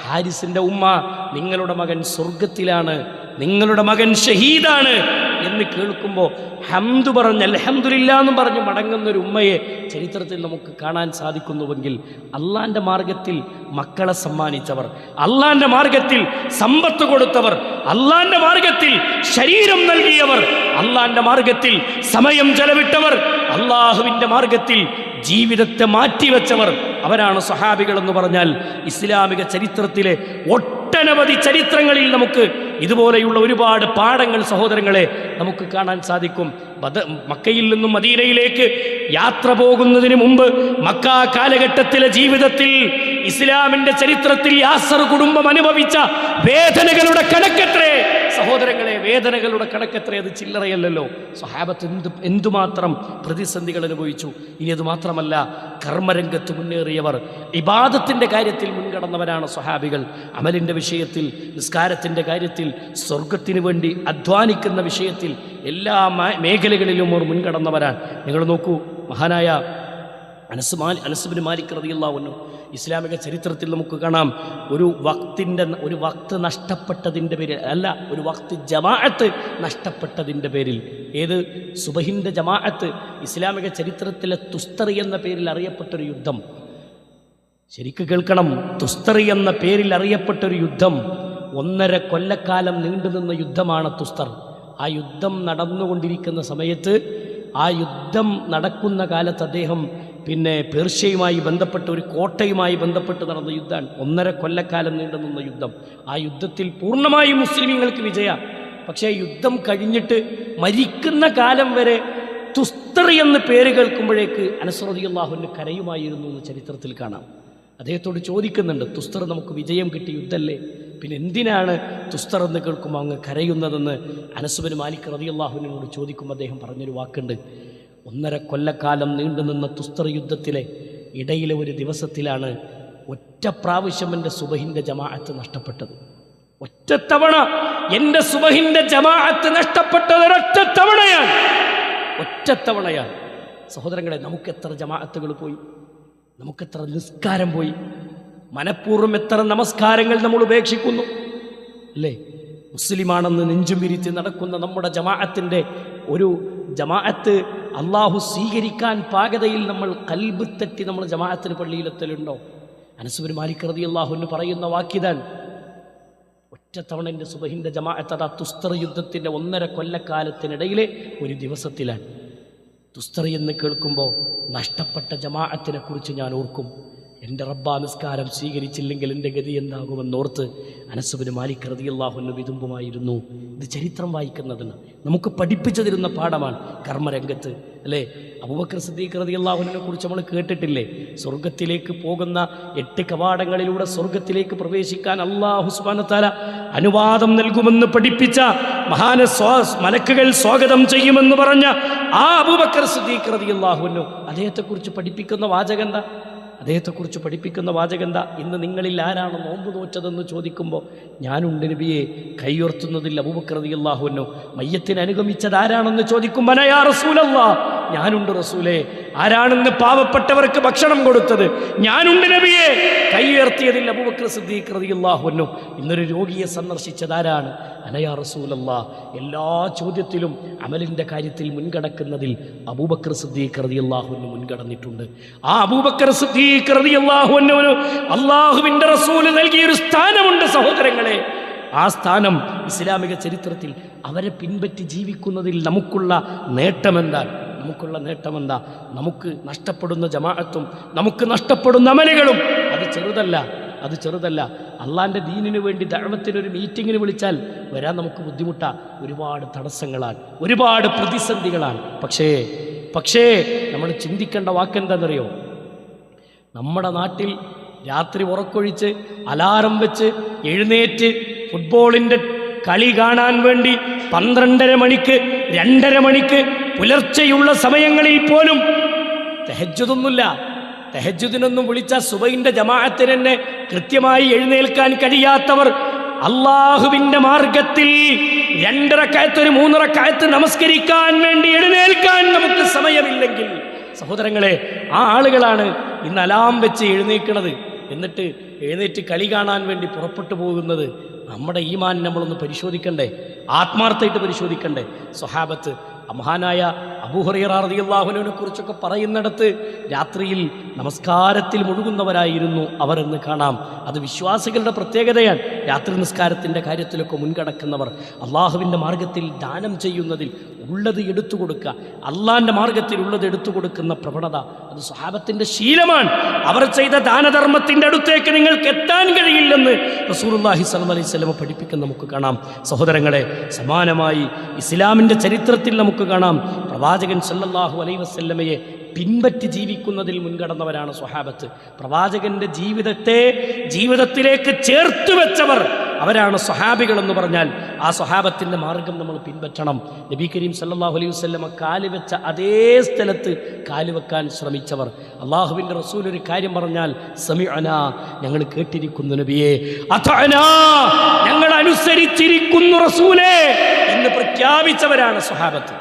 S1: ഹാരിസിൻ്റെ ഉമ്മ, നിങ്ങളുടെ മകൻ സ്വർഗത്തിലാണ്, നിങ്ങളുടെ മകൻ ഷഹീദാണ് എന്ന് കേൾക്കുമ്പോൾ ഹംദ് പറഞ്ഞ് അൽഹംദുലില്ലാ എന്നും പറഞ്ഞ് മടങ്ങുന്നൊരു ഉമ്മയെ ചരിത്രത്തിൽ നമുക്ക് കാണാൻ സാധിക്കുന്നുവെങ്കിൽ അള്ളാൻ്റെ മാർഗത്തിൽ മക്കളെ സമ്മാനിച്ചവർ, അള്ളാൻ്റെ മാർഗത്തിൽ സമ്പത്ത് കൊടുത്തവർ, അള്ളാൻ്റെ മാർഗത്തിൽ ശരീരം നൽകിയവർ, അള്ളാൻ്റെ മാർഗത്തിൽ സമയം ചെലവിട്ടവർ, അള്ളാഹുവിൻ്റെ മാർഗത്തിൽ ജീവിതത്തെ മാറ്റിവെച്ചവർ, അവരാണ് സ്വഹാബികൾ എന്ന് പറഞ്ഞാൽ ഇസ്ലാമിക ചരിത്രത്തിലെ ഒട്ടനവധി ചരിത്രങ്ങളിൽ നമുക്ക് ഇതുപോലെയുള്ള ഒരുപാട് പാഠങ്ങൾ സഹോദരങ്ങളെ നമുക്ക് കാണാൻ സാധിക്കും. മക്കയിൽ നിന്നും മദീനയിലേക്ക് യാത്ര പോകുന്നതിന് മുമ്പ് മക്ക കാലഘട്ടത്തിലെ ജീവിതത്തിൽ ഇസ്ലാമിൻ്റെ ചരിത്രത്തിൽ യാസർ കുടുംബം അനുഭവിച്ച വേദനകളുടെ കണക്കെത്രേ സഹോദരങ്ങളെ, വേദനകളുടെ കണക്കെത്രേ, അത് ചില്ലറയല്ലല്ലോ. സ്വഹാബത്ത് എന്തുമാത്രം പ്രതിസന്ധികൾ അനുഭവിച്ചു. ഇനി അത് മാത്രമല്ല, കർമ്മരംഗത്ത് മുന്നേറിയവർ, ഇബാദത്തിൻ്റെ കാര്യത്തിൽ മുൻകടന്നവരാണ് സ്വഹാബികൾ. അമലിൻ്റെ വിഷയത്തിൽ, നിസ്കാരത്തിൻ്റെ കാര്യത്തിൽ, സ്വർഗത്തിന് വേണ്ടി അധ്വാനിക്കുന്ന വിഷയത്തിൽ എല്ലാ മേഖലകളിലും അവർ മുൻകടന്നവരാണ്. നിങ്ങൾ നോക്കൂ, മഹാനായ അനസ് ബിൻ മാലിക് റളിയല്ലാഹു അൻഹു ഇസ്ലാമിക ചരിത്രത്തിൽ നമുക്ക് കാണാം. ഒരു വക്ത് നഷ്ടപ്പെട്ടതിൻ്റെ പേരിൽ അല്ല, ഒരു വക്ത് ജമാഅത്ത് നഷ്ടപ്പെട്ടതിൻ്റെ പേരിൽ, ഏത് സുബഹിൻ്റെ ജമാഅത്ത്, ഇസ്ലാമിക ചരിത്രത്തിലെ തുസ്തറി എന്ന പേരിൽ അറിയപ്പെട്ടൊരു യുദ്ധം, ശരിക്ക് കേൾക്കണം, തുസ്തറി എന്ന പേരിൽ അറിയപ്പെട്ടൊരു യുദ്ധം 1.5 കൊല്ലക്കാലം നീണ്ടുനിന്ന യുദ്ധമാണ് തുസ്തർ. ആ യുദ്ധം നടന്നുകൊണ്ടിരിക്കുന്ന സമയത്ത്, ആ യുദ്ധം നടക്കുന്ന കാലത്ത് അദ്ദേഹം പേർഷ്യയുമായി ബന്ധപ്പെട്ട ഒരു കോട്ടയുമായി ബന്ധപ്പെട്ട് നടന്ന യുദ്ധമാണ്. 1.5 കൊല്ലക്കാലം നീണ്ടുനിന്ന യുദ്ധം. ആ യുദ്ധത്തിൽ പൂർണ്ണമായും മുസ്ലിമീങ്ങൾക്ക് വിജയം. പക്ഷേ യുദ്ധം കഴിഞ്ഞിട്ട് മരിക്കുന്ന കാലം വരെ തുസ്തർ എന്ന് പേര് കേൾക്കുമ്പോഴേക്ക് അനസ് റളിയല്ലാഹു അൻഹു കരയുമായിരുന്നു എന്ന് ചരിത്രത്തിൽ കാണാം. അദ്ദേഹത്തോട് ചോദിക്കുന്നുണ്ട്, തുസ്തർ നമുക്ക് വിജയം കിട്ടിയ യുദ്ധമല്ലേ, പിന്നെ എന്തിനാണ് തുസ്തർ എന്ന് കേൾക്കുമ്പോൾ അങ്ങ് കരയുന്നതെന്ന് അനസ് ബിൻ മാലിക് റളിയല്ലാഹു അൻഹുവിനോട് ചോദിക്കുമ്പോൾ അദ്ദേഹം പറഞ്ഞൊരു വാക്കുണ്ട്. 1.5 കൊല്ലക്കാലം നീണ്ടുനിന്ന തുസ്തർ യുദ്ധത്തിലെ ഇടയിലെ ഒരു ദിവസത്തിലാണ് ഒറ്റ പ്രാവശ്യം എൻ്റെ സുബഹിൻ്റെ ജമാഅത്ത് നഷ്ടപ്പെട്ടത്. ഒറ്റത്തവണ എൻ്റെ സുബഹിൻ്റെ ജമാഅത്ത് നഷ്ടപ്പെട്ടത് ഒറ്റത്തവണയാണ്. സഹോദരങ്ങളെ, നമുക്കെത്ര ജമാഅത്തുകൾ പോയി, നമുക്കെത്ര നിസ്കാരം പോയി, മനഃപൂർവ്വം എത്ര നമസ്കാരങ്ങൾ നമ്മൾ ഉപേക്ഷിക്കുന്നു അല്ലേ? മുസ്ലിമാണെന്ന് നെഞ്ചും വിരിച്ച് നടക്കുന്ന നമ്മുടെ ജമാഅത്തിൻ്റെ ഒരു ജമാഅത്ത് അള്ളാഹു സ്വീകരിക്കാൻ പാകതയിൽ നമ്മൾ ഖൽബ് തെറ്റി നമ്മൾ ജമാഅത്തിന് പള്ളിയിലെത്തലുണ്ടോ? അനസ് ബിൻ മാലിക് റളിയല്ലാഹു അൻഹു പറയുന്ന വാക്കിതാണ്, ഒറ്റത്തവണ എൻ്റെ സുബഹിൻ്റെ ജമാഅത്ത് അതാ തുസ്തർ യുദ്ധത്തിൻ്റെ 1.5 കൊല്ലക്കാലത്തിനിടയിലെ ഒരു ദിവസത്തിലാണ്. തുസ്തർ എന്ന് കേൾക്കുമ്പോൾ നഷ്ടപ്പെട്ട ജമാഅത്തിനെ കുറിച്ച് ഞാൻ ഓർക്കും. എൻ്റെ റബ്ബാ നിസ്കാരം സ്വീകരിച്ചില്ലെങ്കിൽ എൻ്റെ ഗതി എന്താകുമെന്നോർത്ത് അനസ് ബിൻ മാലിക് റളിയല്ലാഹു അൻഹു വിതുമ്പുമായിരുന്നു. ഇത് ചരിത്രം വായിക്കുന്നതിന് നമുക്ക് പഠിപ്പിച്ചു തരുന്ന പാഠമാണ് കർമ്മരംഗത്ത് അല്ലേ? അബൂബക്കർ സിദ്ദീഖ് റളിയല്ലാഹു അൻഹുവിനെ കുറിച്ച് നമ്മൾ കേട്ടിട്ടില്ലേ? സ്വർഗത്തിലേക്ക് പോകുന്ന 8 കവാടങ്ങളിലൂടെ സ്വർഗത്തിലേക്ക് പ്രവേശിക്കാൻ അല്ലാഹു സുബ്ഹാനഹു വ തആല അനുവാദം നൽകുമെന്ന് പഠിപ്പിച്ച മലക്കുകൾ സ്വാഗതം ചെയ്യുമെന്ന് പറഞ്ഞ ആ അബൂബക്കർ സിദ്ദീഖ് റളിയല്ലാഹു അൻഹു അദ്ദേഹത്തെക്കുറിച്ച് പഠിപ്പിക്കുന്ന വാചകം എന്താ? ഇന്ന് നിങ്ങളിൽ ആരാണ് നോമ്പ് നോറ്റതെന്ന് ചോദിക്കുമ്പോൾ ഞാനുണ്ട് നബിയെ കൈയുയർത്തുന്നതിൽ അബൂബക്കർ റളിയല്ലാഹു അൻഹു. മയ്യത്തിനെ അനുഗമിച്ചത് ആരാണെന്ന് ചോദിക്കുമ്പോൾ യാ റസൂലല്ലാഹ്, ഞാനുണ്ട് റസൂലേ. ആരാണെന്ന് പാവപ്പെട്ടവർക്ക് ഭക്ഷണം കൊടുത്തത്? ഞാനുണ്ട് നബിയെ. കൈയുയർത്തിയതിൽ അബൂബക്കർ സിദ്ദീഖ് റളിയല്ലാഹു അൻഹു. ഇന്നൊരു രോഗിയെ സന്ദർശിച്ചത് ആരാണ്? അനയാ റസൂലല്ലാഹ്. എല്ലാ ചോദ്യത്തിലും അമലിൻ്റെ കാര്യത്തിൽ മുൻകടക്കുന്നതിൽ അബൂബക്കർ സിദ്ദീഖ് റളിയല്ലാഹു അൻഹു മുൻകടന്നിട്ടുണ്ട്. ആ അബൂബക്കർ സിദ്ദീഖ് റളിയല്ലാഹു അൻഹുവിന് അല്ലാഹുവിൻ്റെ റസൂൽ നൽകിയൊരു സ്ഥാനമുണ്ട് സഹോദരങ്ങളെ. ആ സ്ഥാനം ഇസ്ലാമിക ചരിത്രത്തിൽ അവരെ പിൻപറ്റി ജീവിക്കുന്നതിൽ നമുക്കുള്ള നേട്ടമെന്താണ്? നമുക്ക് നഷ്ടപ്പെടുന്ന ജമാഅത്തും നമുക്ക് നഷ്ടപ്പെടുന്ന അമലുകളും അത് ചെറുതല്ല. അള്ളാൻ്റെ ദീനിനു വേണ്ടി ദഅവത്തിനൊരു മീറ്റിങ്ങിന് വിളിച്ചാൽ വരാൻ നമുക്ക് ബുദ്ധിമുട്ടാണ്. ഒരുപാട് തടസ്സങ്ങളാണ്, ഒരുപാട് പ്രതിസന്ധികളാണ്. പക്ഷേ നമ്മൾ ചിന്തിക്കേണ്ട വാക്കെന്താണെന്നറിയോ? നമ്മുടെ നാട്ടിൽ രാത്രി ഉറക്കൊഴിച്ച് അലാറം വെച്ച് എഴുന്നേറ്റ് ഫുട്ബോളിൻ്റെ കളി കാണാൻ വേണ്ടി 12:30 മണിക്ക് 2:30 മണിക്ക് പുലർച്ചെയുള്ള സമയങ്ങളിൽ പോലും തഹജ്ജുദിനൊന്നും വിളിച്ച സുബഹിന്റെ ജമാഅത്തിന് തന്നെ കൃത്യമായി എഴുന്നേൽക്കാൻ കഴിയാത്തവർ അള്ളാഹുവിന്റെ മാർഗത്തിൽ 2 റക്അത്ത് 3 റക്അത്ത് നമസ്കരിക്കാൻ വേണ്ടി എഴുന്നേൽക്കാൻ നമുക്ക് സമയമില്ലെങ്കിൽ സഹോദരങ്ങളെ, ആ ആളുകളാണ് ഇന്ന് അലാം വെച്ച് എഴുന്നേൽക്കുന്നത്. എന്നിട്ട് എഴുന്നേറ്റ് കളി കാണാൻ വേണ്ടി പുറപ്പെട്ടു പോകുന്നത്. നമ്മുടെ ഈമാൻ നമ്മളൊന്ന് പരിശോധിക്കണ്ടേ? ആത്മാർത്ഥമായിട്ട് പരിശോധിക്കണ്ടേ? സ്വഹാബത്ത് മഹാനായ അബൂ ഹുറൈറ റളിയല്ലാഹു അൻഹുവിനെ കുറിച്ചൊക്കെ പറയുന്നിടത്ത് രാത്രിയിൽ നമസ്കാരത്തിൽ മുഴുകുന്നവരായിരുന്നു അവർ എന്ന് കാണാം. അത് വിശ്വാസികളുടെ പ്രത്യേകതയാണ്. രാത്രി നിസ്കാരത്തിൻ്റെ കാര്യത്തിലൊക്കെ മുൻകടക്കുന്നവർ, അള്ളാഹുവിൻ്റെ മാർഗത്തിൽ ദാനം ചെയ്യുന്നതിൽ ഉള്ളത് എടുത്തു കൊടുക്കുക, അള്ളാഹിൻ്റെ മാർഗത്തിൽ ഉള്ളത് എടുത്തു കൊടുക്കുന്ന പ്രവണത അത് സ്വഹാബത്തിൻ്റെ ശീലമാണ്. അവർ ചെയ്ത ദാനധർമ്മത്തിൻ്റെ അടുത്തേക്ക് നിങ്ങൾക്ക് എത്താൻ കഴിയില്ലെന്ന് റസൂലുള്ളാഹി സ്വല്ലല്ലാഹു അലൈഹി വസല്ലം പഠിപ്പിക്കുന്ന നമുക്ക് കാണാം. സഹോദരങ്ങളെ, സമാനമായി ഇസ്ലാമിൻ്റെ ചരിത്രത്തിൽ നമുക്ക് കാണാം പ്രവാചകൻ സല്ലല്ലാഹു അലൈഹി വസല്ലമയെ പിൻപറ്റി ജീവിക്കുന്നതിൽ മുൻകടന്നവരാണ് സ്വഹാബത്ത്. പ്രവാചകന്റെ ജീവിതത്തിലേക്ക് ചേർത്ത് വെച്ചവർ അവരാണ് സ്വഹാബികളെന്ന് പറഞ്ഞാൽ ആ സ്വഹാബത്തിൻ്റെ മാർഗം നമ്മൾ പിൻപറ്റണം. നബി കരീം സല്ലല്ലാഹു അലൈഹി വസല്ലമ കാലുവെച്ച അതേ സ്ഥലത്ത് കാലുവെക്കാൻ ശ്രമിച്ചവർ. അള്ളാഹുവിൻ്റെ റസൂൽ ഒരു കാര്യം പറഞ്ഞാൽ സമിഅനാ, ഞങ്ങൾ കേട്ടിരിക്കുന്നു നബിയെ, അതഅനാ, ഞങ്ങൾ അനുസരിച്ചിരിക്കുന്നു റസൂലേ എന്ന് പ്രഖ്യാപിച്ചവരാണ് സ്വഹാബത്ത്.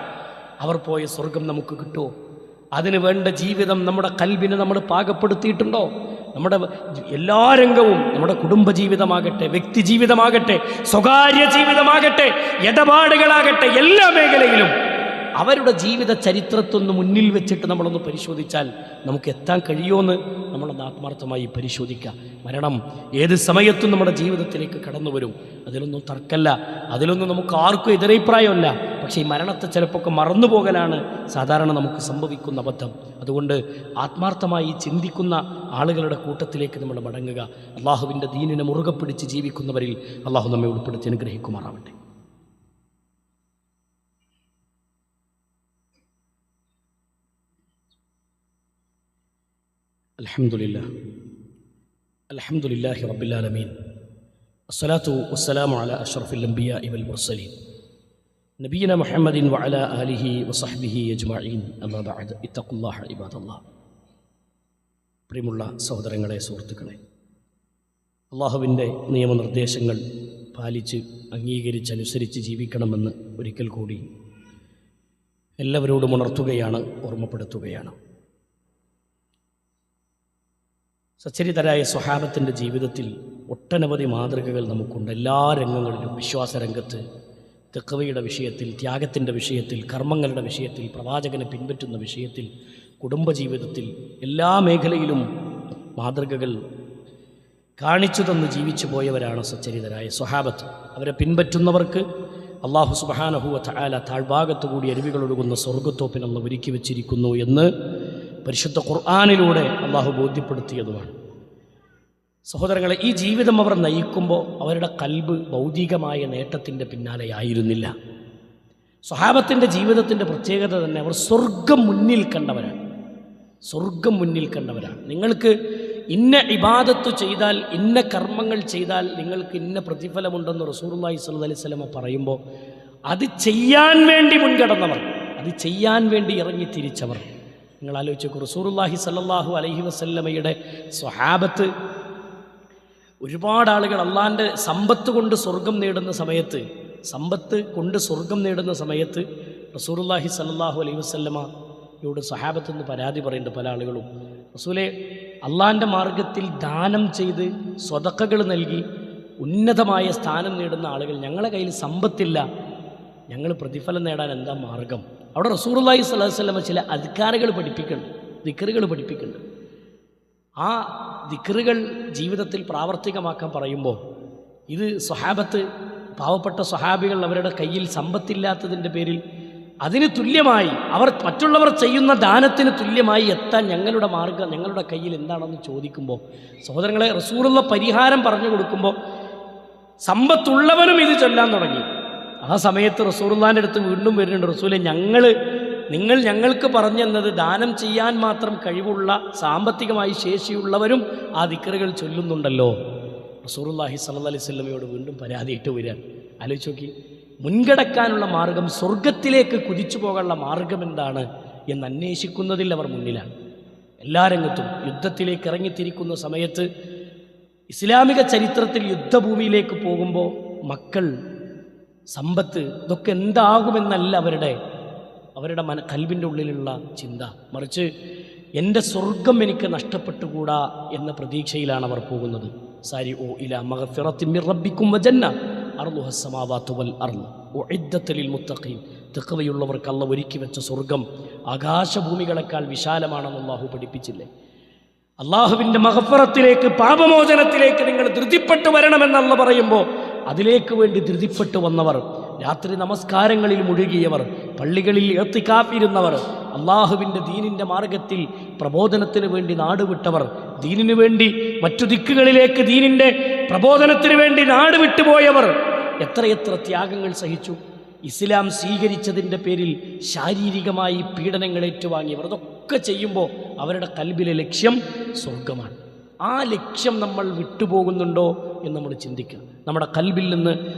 S1: അവർ പോയ സ്വർഗം നമുക്ക് കിട്ടുമോ? അതിനു വേണ്ട ജീവിതം നമ്മുടെ കൽബിനെ നമ്മൾ പാകപ്പെടുത്തിയിട്ടുണ്ടോ? നമ്മുടെ എല്ലാ രംഗവും, നമ്മുടെ കുടുംബജീവിതമാകട്ടെ, വ്യക്തി ജീവിതമാകട്ടെ, സ്വകാര്യ ജീവിതമാകട്ടെ, ഇടപാടുകളാകട്ടെ, എല്ലാ മേഖലയിലും അവരുടെ ജീവിത ചരിത്രത്തൊന്ന് മുന്നിൽ വെച്ചിട്ട് നമ്മളൊന്ന് പരിശോധിച്ചാൽ നമുക്ക് എത്താൻ കഴിയുമെന്ന് നമ്മളൊന്ന് ആത്മാർത്ഥമായി പരിശോധിക്കാം. മരണം ഏത് സമയത്തും നമ്മുടെ ജീവിതത്തിലേക്ക് കടന്നു വരും, അതിലൊന്നും തർക്കമല്ല, അതിലൊന്നും നമുക്ക് ആർക്കും എതിരഭിപ്രായമല്ല. പക്ഷേ ഈ മരണത്തെ ചിലപ്പോൾ മറന്നു പോകലാണ് സാധാരണ നമുക്ക് സംഭവിക്കുന്ന അബദ്ധം. അതുകൊണ്ട് ആത്മാർത്ഥമായി ചിന്തിക്കുന്ന ആളുകളുടെ കൂട്ടത്തിലേക്ക് നമ്മൾ മടങ്ങുക. അള്ളാഹുവിൻ്റെ ദീനിനെ മുറുകെ പിടിച്ച് ജീവിക്കുന്നവരിൽ അള്ളാഹു നമ്മെ ഉൾപ്പെടുത്തി അനുഗ്രഹിക്കുമാറാവട്ടെ. അൽഹംദുലില്ലാഹി റബ്ബിൽ ആലമീൻ അസ്സലാത്തു വസ്സലാമു അലാ അഷ്റഫിൽ അംബിയാഇ വൽ മുർസലീൻ നബിയിന മുഹമ്മദിൻ വഅലാ ആലിഹി വസഹ്ബിഹി അജ്മഈൻ. അമ്മാ ബഅദ് ഇത്തഖുല്ലാഹ ഇബാദല്ലാഹ്. പ്രിയമുള്ള സഹോദരങ്ങളെ, സുഹൃത്തുക്കളെ, അള്ളാഹുവിൻ്റെ നിയമനിർദ്ദേശങ്ങൾ പാലിച്ച് അംഗീകരിച്ചനുസരിച്ച് ജീവിക്കണമെന്ന് ഒരിക്കൽ കൂടി എല്ലാവരോടും ഉണർത്തുകയാണ്, ഓർമ്മപ്പെടുത്തുകയാണ്. സച്ചരിതരായ സ്വഹാബത്തിൻ്റെ ജീവിതത്തിൽ ഒട്ടനവധി മാതൃകകൾ നമുക്കുണ്ട്. എല്ലാ രംഗങ്ങളിലും, വിശ്വാസരംഗത്ത്, തഖ്വയുടെ വിഷയത്തിൽ, ത്യാഗത്തിൻ്റെ വിഷയത്തിൽ, കർമ്മങ്ങളുടെ വിഷയത്തിൽ, പ്രവാചകനെ പിൻപറ്റുന്ന വിഷയത്തിൽ, കുടുംബജീവിതത്തിൽ, എല്ലാ മേഖലയിലും മാതൃകകൾ കാണിച്ചു തന്ന് ജീവിച്ചു പോയവരാണ് സച്ചരിതരായ സ്വഹാബത്ത്. അവരെ പിൻപറ്റുന്നവർക്ക് അല്ലാഹു സുബ്ഹാനഹു വ തആല താഴ്ഭാഗത്തു കൂടി അരുവികളൊഴുകുന്ന സ്വർഗ്ഗത്തോപ്പിനൊന്ന് ഒരുക്കി വച്ചിരിക്കുന്നു എന്ന് പരിശുദ്ധ ഖുർആനിലൂടെ അള്ളാഹു ബോധ്യപ്പെടുത്തിയതുമാണ്. സഹോദരങ്ങളെ, ഈ ജീവിതം അവർ നയിക്കുമ്പോൾ അവരുടെ കൽബ് ഭൗതികമായ നേട്ടത്തിൻ്റെ പിന്നാലെയായിരുന്നില്ല. സ്വഹാബത്തിൻ്റെ ജീവിതത്തിൻ്റെ പ്രത്യേകത തന്നെ അവർ സ്വർഗം മുന്നിൽ കണ്ടവരാണ്. സ്വർഗം മുന്നിൽ കണ്ടവരാണ്. നിങ്ങൾക്ക് ഇന്ന ഇബാദത്ത് ചെയ്താൽ, ഇന്ന കർമ്മങ്ങൾ ചെയ്താൽ നിങ്ങൾക്ക് ഇന്ന പ്രതിഫലമുണ്ടെന്ന് റസൂലുള്ളാഹി സ്വല്ലല്ലാഹി അലൈഹി വസല്ലം പറയുമ്പോൾ അത് ചെയ്യാൻ വേണ്ടി മുൻകടന്നവർ, അത് ചെയ്യാൻ വേണ്ടി ഇറങ്ങി തിരിച്ചവർ. നിങ്ങൾ ആലോചിച്ചു, റസൂലുള്ളാഹി സ്വല്ലല്ലാഹു അലൈഹി വസല്ലമയുടെ സ്വഹാബത്ത്, ഒരുപാട് ആളുകൾ അള്ളാൻ്റെ സമ്പത്ത് കൊണ്ട് സ്വർഗം നേടുന്ന സമയത്ത്, സമ്പത്ത് കൊണ്ട് സ്വർഗം നേടുന്ന സമയത്ത് റസൂലുള്ളാഹി സ്വല്ലല്ലാഹു അലൈഹി വസല്ലമയോട് സ്വഹാബത്ത് എന്ന് പരാതി പറയുന്നുണ്ട് പല ആളുകളും. റസൂലെ, അള്ളാൻ്റെ മാർഗത്തിൽ ദാനം ചെയ്ത് സ്വതക്കകൾ നൽകി ഉന്നതമായ സ്ഥാനം നേടുന്ന ആളുകൾ, ഞങ്ങളുടെ കയ്യിൽ സമ്പത്തില്ല, ഞങ്ങൾ പ്രതിഫലം നേടാൻ എന്താ മാർഗം? അവിടെ റസൂലുള്ളാഹി സ്വല്ലല്ലാഹു അലൈഹി വസല്ലം ചില അദ്കാറുകൾ പഠിപ്പിക്കുന്നുണ്ട്, ദിക്റുകൾ പഠിപ്പിക്കുന്നുണ്ട്. ആ ദിക്റുകൾ ജീവിതത്തിൽ പ്രാവർത്തികമാക്കാൻ പറയുമ്പോൾ ഇത് സ്വഹാബത്ത്, പാവപ്പെട്ട സ്വഹാബികൾ അവരുടെ കയ്യിൽ സമ്പത്തില്ലാത്തതിൻ്റെ പേരിൽ അതിന് തുല്യമായി അവർ മറ്റുള്ളവർ ചെയ്യുന്ന ദാനത്തിന് തുല്യമായി എത്താൻ ഞങ്ങളുടെ മാർഗം, ഞങ്ങളുടെ കയ്യിൽ എന്താണെന്ന് ചോദിക്കുമ്പോൾ, സഹോദരങ്ങളെ, റസൂലുള്ള പരിഹാരം പറഞ്ഞു കൊടുക്കുമ്പോൾ സമ്പത്തുള്ളവനും ഇത് ചൊല്ലാൻ തുടങ്ങി. ആ സമയത്ത് റസൂലുള്ളാഹിൻ്റെ അടുത്ത് വീണ്ടും വരുന്നുണ്ട്, റസൂലെ, നിങ്ങൾ ഞങ്ങൾക്ക് പറഞ്ഞെന്നത് ദാനം ചെയ്യാൻ മാത്രം കഴിവുള്ള, സാമ്പത്തികമായി ശേഷിയുള്ളവരും ആ ദിക്റുകൾ ചൊല്ലുന്നുണ്ടല്ലോ. റസൂലുള്ളാഹി സ്വല്ലല്ലാഹി അലൈഹി വസല്ലമയോട് വീണ്ടും പരാതിയിട്ട് വരികയാണ്. ആലോചിച്ച് നോക്കി, മുൻകടക്കാനുള്ള മാർഗം, സ്വർഗത്തിലേക്ക് കുതിച്ചു പോകാനുള്ള മാർഗം എന്താണ് എന്ന് അന്വേഷിക്കുന്നതിൽ അവർ മുന്നിലാണ്. എല്ലാ രംഗത്തും യുദ്ധത്തിലേക്ക് ഇറങ്ങിത്തിരിക്കുന്ന സമയത്ത്, ഇസ്ലാമിക ചരിത്രത്തിൽ യുദ്ധഭൂമിയിലേക്ക് പോകുമ്പോൾ മക്കൾ, സമ്പത്ത്, ഇതൊക്കെ എന്താകുമെന്നല്ല അവരുടെ കൽബിൻ്റെ ഉള്ളിലുള്ള ചിന്ത. മറിച്ച് എൻ്റെ സ്വർഗം എനിക്ക് നഷ്ടപ്പെട്ടുകൂടാ എന്ന പ്രതീക്ഷയിലാണ് അവർ പോകുന്നത്. സാരിഊ ഇലാ മഗ്ഫിറത്തിൻ മിർ റബ്ബിക്കും വജന്ന അർളുഹ അസ്സമാവാതു വൽ അർള് ഉഇദ്ദത ലിൽ മുത്തഖീൻ. തഖ്വയുള്ളവർക്ക് അല്ലാഹു ഒരുക്കി വെച്ച സ്വർഗം ആകാശഭൂമികളെക്കാൾ വിശാലമാണെന്ന് അല്ലാഹു പഠിപ്പിച്ചില്ലേ? അള്ളാഹുവിൻ്റെ മഗ്ഫിറത്തിലേക്ക്, പാപമോചനത്തിലേക്ക് നിങ്ങൾ ധൃതിപ്പെട്ടു വരണമെന്ന് അല്ലാഹു പറയുമ്പോൾ അതിലേക്ക് വേണ്ടി ധൃതിപ്പെട്ടു വന്നവർ, രാത്രി നമസ്കാരങ്ങളിൽ മുഴുകിയവർ, പള്ളികളിൽ ഇഅ്തികാഫിരുന്നവർ, അള്ളാഹുവിൻ്റെ ദീനിൻ്റെ മാർഗത്തിൽ പ്രബോധനത്തിന് വേണ്ടി നാടുവിട്ടവർ, ദീനിനു വേണ്ടി മറ്റു ദിക്കുകളിലേക്ക് ദീനിൻ്റെ പ്രബോധനത്തിന് വേണ്ടി നാട് വിട്ടുപോയവർ എത്രയെത്ര ത്യാഗങ്ങൾ സഹിച്ചു. ഇസ്ലാം സ്വീകരിച്ചതിൻ്റെ പേരിൽ ശാരീരികമായി പീഡനങ്ങൾ ഏറ്റുവാങ്ങിയവർ, അതൊക്കെ ചെയ്യുമ്പോൾ അവരുടെ കൽബിലെ ലക്ഷ്യം സ്വർഗമാണ്. ആ ലക്ഷ്യം നമ്മൾ വിട്ടുപോകുന്നുണ്ടോ എന്ന് നമ്മൾ ചിന്തിക്കുക. നമ്മുടെ കൽബിൽ നിന്ന്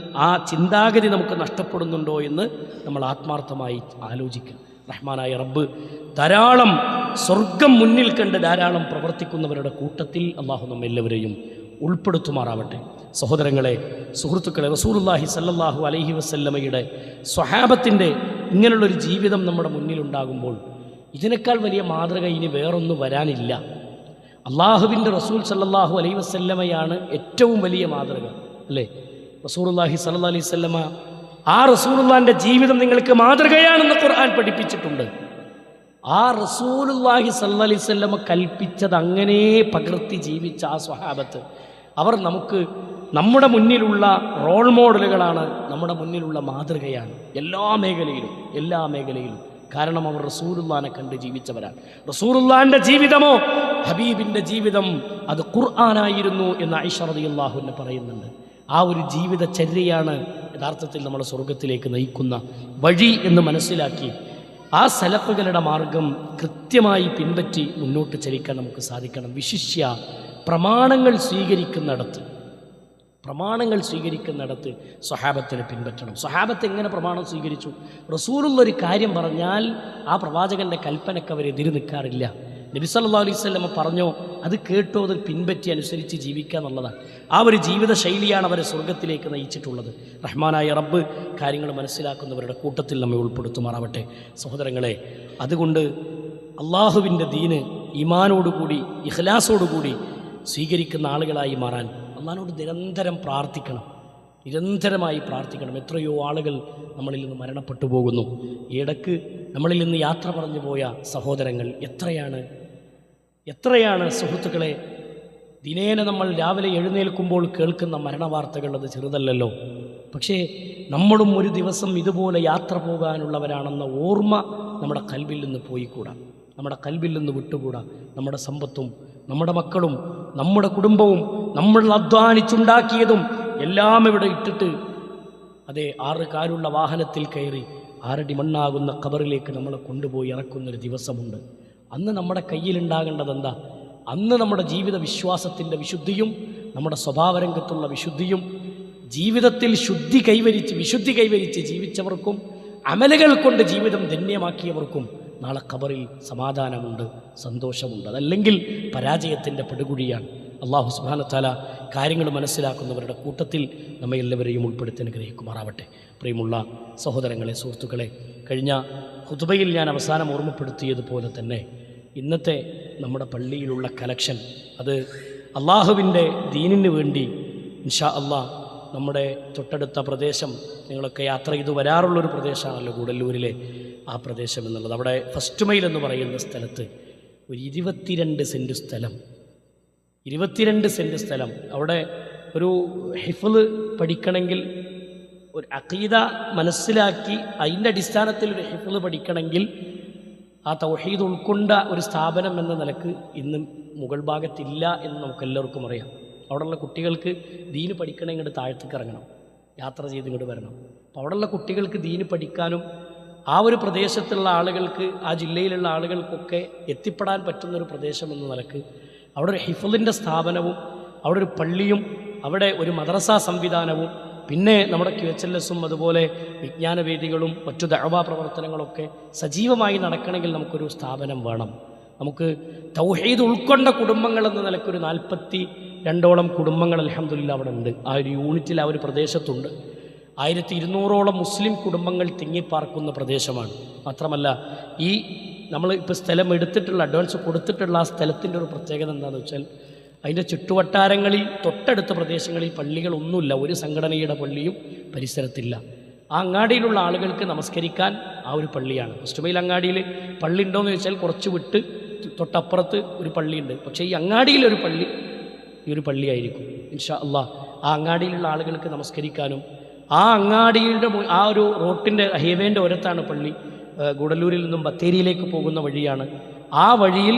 S1: ആ ചിന്താഗതി നമുക്ക് നഷ്ടപ്പെടുന്നുണ്ടോ എന്ന് നമ്മൾ ആത്മാർത്ഥമായി ആലോചിക്കുക. റഹ്മാനായ റബ്ബ് ധാരാളം സ്വർഗം മുന്നിൽ കണ്ട് ധാരാളം പ്രവർത്തിക്കുന്നവരുടെ കൂട്ടത്തിൽ അള്ളാഹു നമ്മെല്ലാവരെയും ഉൾപ്പെടുത്തുമാറാവട്ടെ. സഹോദരങ്ങളെ, സുഹൃത്തുക്കളെ, റസൂലുള്ളാഹി സ്വല്ലല്ലാഹു അലൈഹി വസല്ലമയുടെ സ്വഹാബത്തിൻ്റെ ഇങ്ങനെയുള്ളൊരു ജീവിതം നമ്മുടെ മുന്നിലുണ്ടാകുമ്പോൾ ഇതിനേക്കാൾ വലിയ മാതൃക ഇനി വേറൊന്നും വരാനില്ല. അള്ളാഹുവിൻ്റെ റസൂൽ സല്ലല്ലാഹു അലൈഹി വസല്ലമയാണ് ഏറ്റവും വലിയ മാതൃക, അല്ലേ? റസൂലുള്ളാഹി സ്വല്ലല്ലാഹു അലൈഹി വസല്ലമ ആ റസൂലുള്ളാഹിന്റെ ജീവിതം നിങ്ങൾക്ക് മാതൃകയാണെന്ന് ഖുർആൻ പഠിപ്പിച്ചിട്ടുണ്ട്. ആ റസൂലുള്ളാഹി സ്വല്ലല്ലാഹി അലൈഹി വസല്ലം കൽപ്പിച്ചത് അങ്ങനെ പകർത്തി ജീവിച്ച ആ സ്വഹാബത്ത്, അവർ നമുക്ക് നമ്മുടെ മുന്നിലുള്ള റോൾ മോഡലുകളാണ്, നമ്മുടെ മുന്നിലുള്ള മാതൃകയാണ് എല്ലാ മേഖലയിലും. കാരണം അവർ റസൂലുള്ളാഹിനെ കണ്ട് ജീവിച്ചവരാണ്. റസൂലുള്ളാഹിന്റെ ജീവിതമോ ഹബീബിൻ്റെ ജീവിതം അത് ഖുർആനായിരുന്നു എന്ന് ആയിഷ റളിയല്ലാഹു അൻഹ പറയുന്നുണ്ട്. ആ ഒരു ജീവിതചര്യയാണ് യഥാർത്ഥത്തിൽ നമ്മളെ സ്വർഗത്തിലേക്ക് നയിക്കുന്ന വഴി എന്ന് മനസ്സിലാക്കി ആ സലഫുകളുടെ മാർഗം കൃത്യമായി പിൻപറ്റി മുന്നോട്ട് ചലിക്കാൻ നമുക്ക് സാധിക്കണം. വിശിഷ്യ പ്രമാണങ്ങൾ സ്വീകരിക്കുന്നിടത്ത് സ്വഹാബത്തിനെ പിൻപറ്റണം. സ്വഹാബത്ത് എങ്ങനെ പ്രമാണം സ്വീകരിച്ചു? റസൂലുള്ളൊരു കാര്യം പറഞ്ഞാൽ ആ പ്രവാചകൻ്റെ കൽപ്പനയ്ക്ക് അവർ എതിര് നിൽക്കാറില്ല. നബി സല്ലല്ലാഹു അലൈഹി വസല്ലം പറഞ്ഞോ, അത് കേട്ടോ, അത് പിൻപറ്റി അനുസരിച്ച് ജീവിക്കുക എന്നുള്ളതാണ്. ആ ഒരു ജീവിത ശൈലിയാണ് അവരെ സ്വർഗത്തിലേക്ക് നയിച്ചിട്ടുള്ളത്. റഹ്മാനായ റബ്ബ് കാര്യങ്ങൾ മനസ്സിലാക്കുന്നവരുടെ കൂട്ടത്തിൽ നമ്മെ ഉൾപ്പെടുത്തുമാറാവട്ടെ. സഹോദരങ്ങളെ, അതുകൊണ്ട് അള്ളാഹുവിൻ്റെ ദീന് ഈമാനോടുകൂടി ഇഖ്ലാസോടുകൂടി സ്വീകരിക്കുന്ന ആളുകളായി മാറാൻ അള്ളാഹിനോട് നിരന്തരമായി പ്രാർത്ഥിക്കണം. എത്രയോ ആളുകൾ നമ്മളിൽ നിന്ന് മരണപ്പെട്ടു പോകുന്നു. ഇടയ്ക്ക് നമ്മളിൽ നിന്ന് യാത്ര പറഞ്ഞു പോയ സഹോദരങ്ങൾ എത്രയാണ് സുഹൃത്തുക്കളെ. ദിനേന നമ്മൾ രാവിലെ എഴുന്നേൽക്കുമ്പോൾ കേൾക്കുന്ന മരണവാർത്തകൾ അത് ചെറുതല്ലല്ലോ. പക്ഷേ നമ്മളും ഒരു ദിവസം ഇതുപോലെ യാത്ര പോകാനുള്ളവരാണെന്ന ഓർമ്മ നമ്മുടെ കൽബിൽ നിന്ന് പോയിക്കൂടാ, നമ്മുടെ കൽബിൽ നിന്ന് വിട്ടുകൂടാ. നമ്മുടെ സമ്പത്തും നമ്മുടെ മക്കളും നമ്മുടെ കുടുംബവും നമ്മൾ അധ്വാനിച്ചുണ്ടാക്കിയതും എല്ലാം ഇവിടെ ഇട്ടിട്ട് 6 കാലുള്ള വാഹനത്തിൽ കയറി 6 അടി മണ്ണാകുന്ന ഖബറിലേക്ക് നമ്മളെ കൊണ്ടുപോയി ഇറക്കുന്നൊരു ദിവസമുണ്ട്. അന്ന് നമ്മുടെ കയ്യിലുണ്ടാകേണ്ടത് എന്താ? അന്ന് നമ്മുടെ ജീവിത വിശ്വാസത്തിൻ്റെ വിശുദ്ധിയും നമ്മുടെ സ്വഭാവരംഗത്തുള്ള വിശുദ്ധിയും ജീവിതത്തിൽ വിശുദ്ധി കൈവരിച്ച് ജീവിച്ചവർക്കും അമലുകൾ കൊണ്ട് ജീവിതം ധന്യമാക്കിയവർക്കും നാളെ ഖബറിൽ സമാധാനമുണ്ട്, സന്തോഷമുണ്ട്. അതല്ലെങ്കിൽ പരാജയത്തിൻ്റെ പടുകുഴിയാണ്. അല്ലാഹു സുബ്ഹാനഹു വ തആല കാര്യങ്ങൾ മനസ്സിലാക്കുന്നവരുടെ കൂട്ടത്തിൽ നമ്മെ എല്ലാവരെയും ഉൾപ്പെടുത്തി അനുഗ്രഹിക്കുമാറാവട്ടെ. പ്രിയമുള്ള സഹോദരങ്ങളെ, സുഹൃത്തുക്കളെ, കഴിഞ്ഞ ഖുതുബയിൽ ഞാൻ അവസാനം ഓർമ്മപ്പെടുത്തിയതുപോലെ തന്നെ ഇന്നത്തെ നമ്മുടെ പള്ളിയിലുള്ള കലക്ഷൻ അത് അള്ളാഹുവിൻ്റെ ദീനിന് വേണ്ടി ഇൻഷാ അല്ലാഹ് നമ്മുടെ തൊട്ടടുത്ത പ്രദേശം, നിങ്ങളൊക്കെ യാത്ര ചെയ്ത് വരാറുള്ളൊരു പ്രദേശമാണല്ലോ ഗൂഡല്ലൂരിലെ ആ പ്രദേശം എന്നുള്ളത്. അവിടെ ഫസ്റ്റ് മൈൽ എന്ന് പറയുന്ന സ്ഥലത്ത് ഒരു 22 സെൻറ്റ് സ്ഥലം അവിടെ ഒരു ഹിഫ്ള് പഠിക്കണമെങ്കിൽ, ഒരു അഖീദ മനസ്സിലാക്കി അതിൻ്റെ അടിസ്ഥാനത്തിൽ ഒരു ഹിഫ്ള് പഠിക്കണമെങ്കിൽ ആ തൗഹീദ് ഉൾക്കൊണ്ട ഒരു സ്ഥാപനം എന്ന നിലക്ക് ഇന്നും മുകൾ ഭാഗത്തില്ല എന്ന് നമുക്കെല്ലാവർക്കും അറിയാം. അവിടെയുള്ള കുട്ടികൾക്ക് ദീന് പഠിക്കണമെങ്കിൽ ഇങ്ങോട്ട് താഴത്തേക്ക് ഇറങ്ങണം, യാത്ര ചെയ്ത് ഇങ്ങോട്ട് വരണം. അപ്പോൾ അവിടെയുള്ള കുട്ടികൾക്ക് ദീന് പഠിക്കാനും ആ ഒരു പ്രദേശത്തുള്ള ആളുകൾക്ക്, ആ ജില്ലയിലുള്ള ആളുകൾക്കൊക്കെ എത്തിപ്പെടാൻ പറ്റുന്നൊരു പ്രദേശം എന്ന നിലക്ക് അവിടെ ഒരു ഹിഫ്ളിൻ്റെ സ്ഥാപനവും അവിടെ ഒരു പള്ളിയും അവിടെ ഒരു മദ്രസ സംവിധാനവും പിന്നെ നമ്മുടെ QHLS-ഉം അതുപോലെ വിജ്ഞാനവേദികളും മറ്റു ദഅവാ പ്രവർത്തനങ്ങളൊക്കെ സജീവമായി നടക്കണമെങ്കിൽ നമുക്കൊരു സ്ഥാപനം വേണം. നമുക്ക് തൗഹീദ് ഉൾക്കൊണ്ട കുടുംബങ്ങൾ എന്ന നിലയ്ക്കൊരു 42ഓളം കുടുംബങ്ങൾ അൽഹംദുലില്ലാഹ് അവിടെ ഉണ്ട്. ആ ഒരു യൂണിറ്റിൽ ആ ഒരു പ്രദേശത്തുണ്ട്. 1200ഓളം മുസ്ലിം കുടുംബങ്ങൾ തിങ്ങിപ്പാർക്കുന്ന പ്രദേശമാണ്. മാത്രമല്ല ഈ നമ്മൾ ഇപ്പോൾ സ്ഥലം എടുത്തിട്ടുള്ള, അഡ്വാൻസ് കൊടുത്തിട്ടുള്ള ആ സ്ഥലത്തിൻ്റെ ഒരു പ്രത്യേകത എന്താണെന്ന് വെച്ചാൽ അതിൻ്റെ ചുറ്റുവട്ടാരങ്ങളിൽ തൊട്ടടുത്ത പ്രദേശങ്ങളിൽ പള്ളികളൊന്നുമില്ല, ഒരു സംഘടനയുടെ പള്ളിയും പരിസരത്തില്ല. ആ അങ്ങാടിയിലുള്ള ആളുകൾക്ക് നമസ്കരിക്കാൻ ആ ഒരു പള്ളിയാണ്. ഫസ്റ്റ് മൈൽ അങ്ങാടിയിൽ പള്ളി ഉണ്ടോയെന്ന് ചോദിച്ചാൽ കുറച്ച് വിട്ട് തൊട്ടപ്പുറത്ത് ഒരു പള്ളിയുണ്ട്. പക്ഷേ ഈ അങ്ങാടിയിലൊരു പള്ളി ഈ ഒരു പള്ളിയായിരിക്കും ഇൻഷാ അല്ലാഹ്. ആ അങ്ങാടിയിലുള്ള ആളുകൾക്ക് നമസ്കരിക്കാനും ആ അങ്ങാടിയുടെ ആ ഒരു റോട്ടിൻ്റെ ഹൈവേൻ്റെ ഓരത്താണ് പള്ളി. ഗൂഡല്ലൂരിൽ നിന്നും ബത്തേരിയിലേക്ക് പോകുന്ന വഴിയാണ്. ആ വഴിയിൽ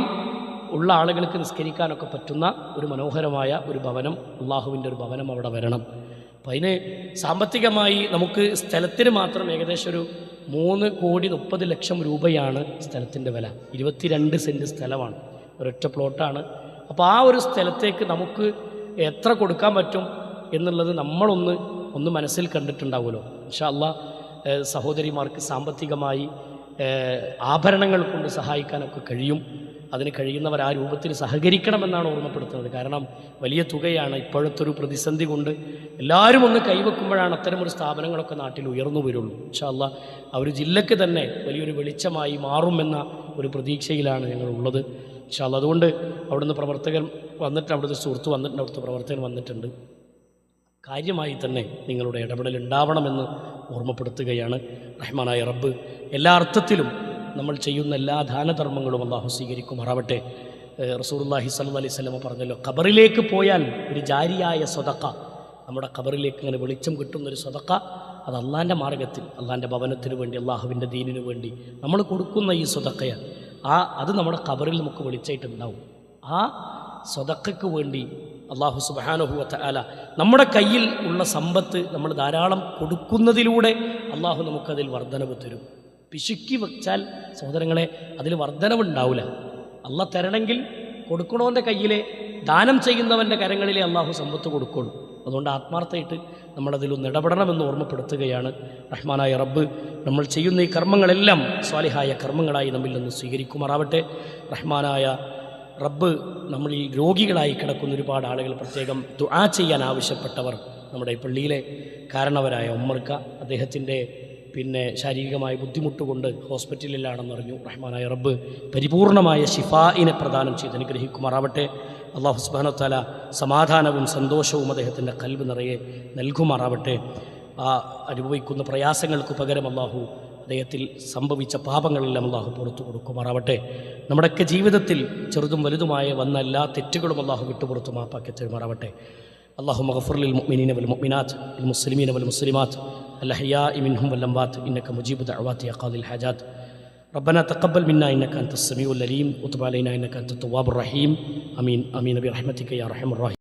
S1: ഉള്ള ആളുകൾക്ക് നിസ്കരിക്കാനൊക്കെ പറ്റുന്ന ഒരു മനോഹരമായ ഒരു ഭവനം, അള്ളാഹുവിൻ്റെ ഒരു ഭവനം അവിടെ വരണം. അപ്പം അതിന് സാമ്പത്തികമായി നമുക്ക് സ്ഥലത്തിന് മാത്രം ഏകദേശം ഒരു 3,30,00,000 രൂപയാണ് സ്ഥലത്തിൻ്റെ വില. 22 സെൻറ്റ് സ്ഥലമാണ്, ഒരൊറ്റ പ്ലോട്ടാണ്. അപ്പോൾ ആ ഒരു സ്ഥലത്തേക്ക് നമുക്ക് എത്ര കൊടുക്കാൻ പറ്റും എന്നുള്ളത് നമ്മളൊന്ന് മനസ്സിൽ കണ്ടിട്ടുണ്ടാവുമല്ലോ. ഇൻഷാ അല്ലാഹ് സഹോദരിമാർക്ക് സാമ്പത്തികമായി ആഭരണങ്ങൾ കൊണ്ട് സഹായിക്കാനൊക്കെ കഴിയും. അതിന് കഴിയുന്നവർ ആ രൂപത്തിൽ സഹകരിക്കണമെന്നാണ് ഓർമ്മപ്പെടുത്തുന്നത്. കാരണം വലിയ തുകയാണ്. ഇപ്പോഴത്തെ ഒരു പ്രതിസന്ധി കൊണ്ട് എല്ലാവരും ഒന്ന് കൈവെക്കുമ്പോഴാണ് അത്തരമൊരു സ്ഥാപനങ്ങളൊക്കെ നാട്ടിൽ ഉയർന്നു വരുള്ളൂ. ഇൻഷാ അല്ലാഹ് ആ ഒരു ജില്ലയ്ക്ക് തന്നെ വലിയൊരു വെളിച്ചമായി മാറുമെന്ന ഒരു പ്രതീക്ഷയിലാണ് ഞങ്ങളുള്ളത്. ഇൻഷാ അല്ലാഹ് അതുകൊണ്ട് അവിടുന്ന് പ്രവർത്തകൻ വന്നിട്ട്, അവിടുത്തെ സുഹൃത്ത് വന്നിട്ടുണ്ട്, അവിടുത്തെ പ്രവർത്തകൻ വന്നിട്ടുണ്ട്. കാര്യമായി തന്നെ നിങ്ങളുടെ ഇടപെടൽ ഉണ്ടാവണമെന്ന് ഓർമ്മപ്പെടുത്തുകയാണ്. റഹ്മാനായ റബ്ബ് എല്ലാ അർത്ഥത്തിലും നമ്മൾ ചെയ്യുന്ന എല്ലാ ദാനധർമ്മങ്ങളും അള്ളാഹു സ്വീകരിക്കുമാറാവട്ടെ. റസൂലുള്ളാഹി സ്വല്ലല്ലാഹി അലൈഹി വസല്ലം പറഞ്ഞല്ലോ, ഖബറിലേക്ക് പോയാൽ ഒരു ജാരിയായ സ്വതക്ക, നമ്മുടെ ഖബറിലേക്ക് ഇങ്ങനെ വെളിച്ചം കിട്ടുന്നൊരു സ്വതക്ക, അത് അള്ളാൻ്റെ മാർഗത്തിൽ, അള്ളാൻ്റെ ഭവനത്തിന് വേണ്ടി, അള്ളാഹുവിൻ്റെ ദീനിനു വേണ്ടി നമ്മൾ കൊടുക്കുന്ന ഈ സ്വതക്കയാണ്. അത് നമ്മുടെ ഖബറിൽ നമുക്ക് വെളിച്ചമായിട്ടുണ്ടാവും. ആ സ്വതക്കയ്ക്ക് വേണ്ടി അള്ളാഹു സുബ്ഹാനഹു വ തആല നമ്മുടെ കയ്യിൽ ഉള്ള സമ്പത്ത് നമ്മൾ ധാരാളം കൊടുക്കുന്നതിലൂടെ അള്ളാഹു നമുക്കതിൽ വർധനവ് തരും. പിശുക്കി വെച്ചാൽ സഹോദരങ്ങളെ അതിൽ വർധനവുണ്ടാവില്ല. അള്ളാഹ് തരണമെങ്കിൽ കൊടുക്കണവൻ്റെ കയ്യിലെ, ദാനം ചെയ്യുന്നവൻ്റെ കരങ്ങളിലെ അള്ളാഹു സമ്പത്ത് കൊടുക്കുള്ളൂ. അതുകൊണ്ട് ആത്മാർത്ഥമായിട്ട് നമ്മളതിലൊന്ന് ഇടപെടണമെന്ന് ഓർമ്മപ്പെടുത്തുകയാണ്. റഹ്മാനായ റബ്ബ് നമ്മൾ ചെയ്യുന്ന ഈ കർമ്മങ്ങളെല്ലാം സ്വാലിഹായ കർമ്മങ്ങളായി നമ്മിൽ നിന്ന് സ്വീകരിക്കുമാറാവട്ടെ. റഹ്മാനായ റബ്ബ് നമ്മളിൽ രോഗികളായി കിടക്കുന്ന ഒരുപാട് ആളുകൾ, പ്രത്യേകം ദുആ ചെയ്യാൻ ആവശ്യപ്പെട്ടവർ, നമ്മുടെ പള്ളിയിലെ കാരണവരായ ഉമ്മർക്ക, അദ്ദേഹത്തിൻ്റെ ശാരീരികമായ ബുദ്ധിമുട്ടുകൊണ്ട് ഹോസ്പിറ്റലിലാണെന്നറിഞ്ഞു. റഹ്മാനായ റബ്ബ് പരിപൂർണമായ ശിഫായിനെ പ്രദാനം ചെയ്ത് അനുഗ്രഹിക്കുമാറാവട്ടെ. അല്ലാഹു സുബ്ഹാനഹു വ തആല സമാധാനവും സന്തോഷവും അദ്ദേഹത്തിൻ്റെ ഖൽബ് നിറയെ നൽകുമാറാവട്ടെ. ആ അനുഭവിക്കുന്ന പ്രയാസങ്ങൾക്ക് പകരം അല്ലാഹു അദ്ദേഹത്തിൽ സംഭവിച്ച പാപങ്ങളെല്ലാം അല്ലാഹു പുറത്തു കൊടുക്കുമാറാവട്ടെ. നമ്മുടെയൊക്കെ ജീവിതത്തിൽ ചെറുതും വലുതുമായ വന്ന എല്ലാ തെറ്റുകളും അല്ലാഹു വിട്ടുപുറത്തു മാപ്പാക്കി തരുമാറാവട്ടെ. اللهم اغفر للمؤمنين والمؤمنات والمسلمين والمسلمات الأحياء منهم والأموات إنك مجيب دعوات يا قاضي الحاجات. ربنا تقبل منا إنك أنت السميع العليم وتب علينا إنك أنت التواب الرحيم. آمين آمين برحمتك يا أرحم الراحمين.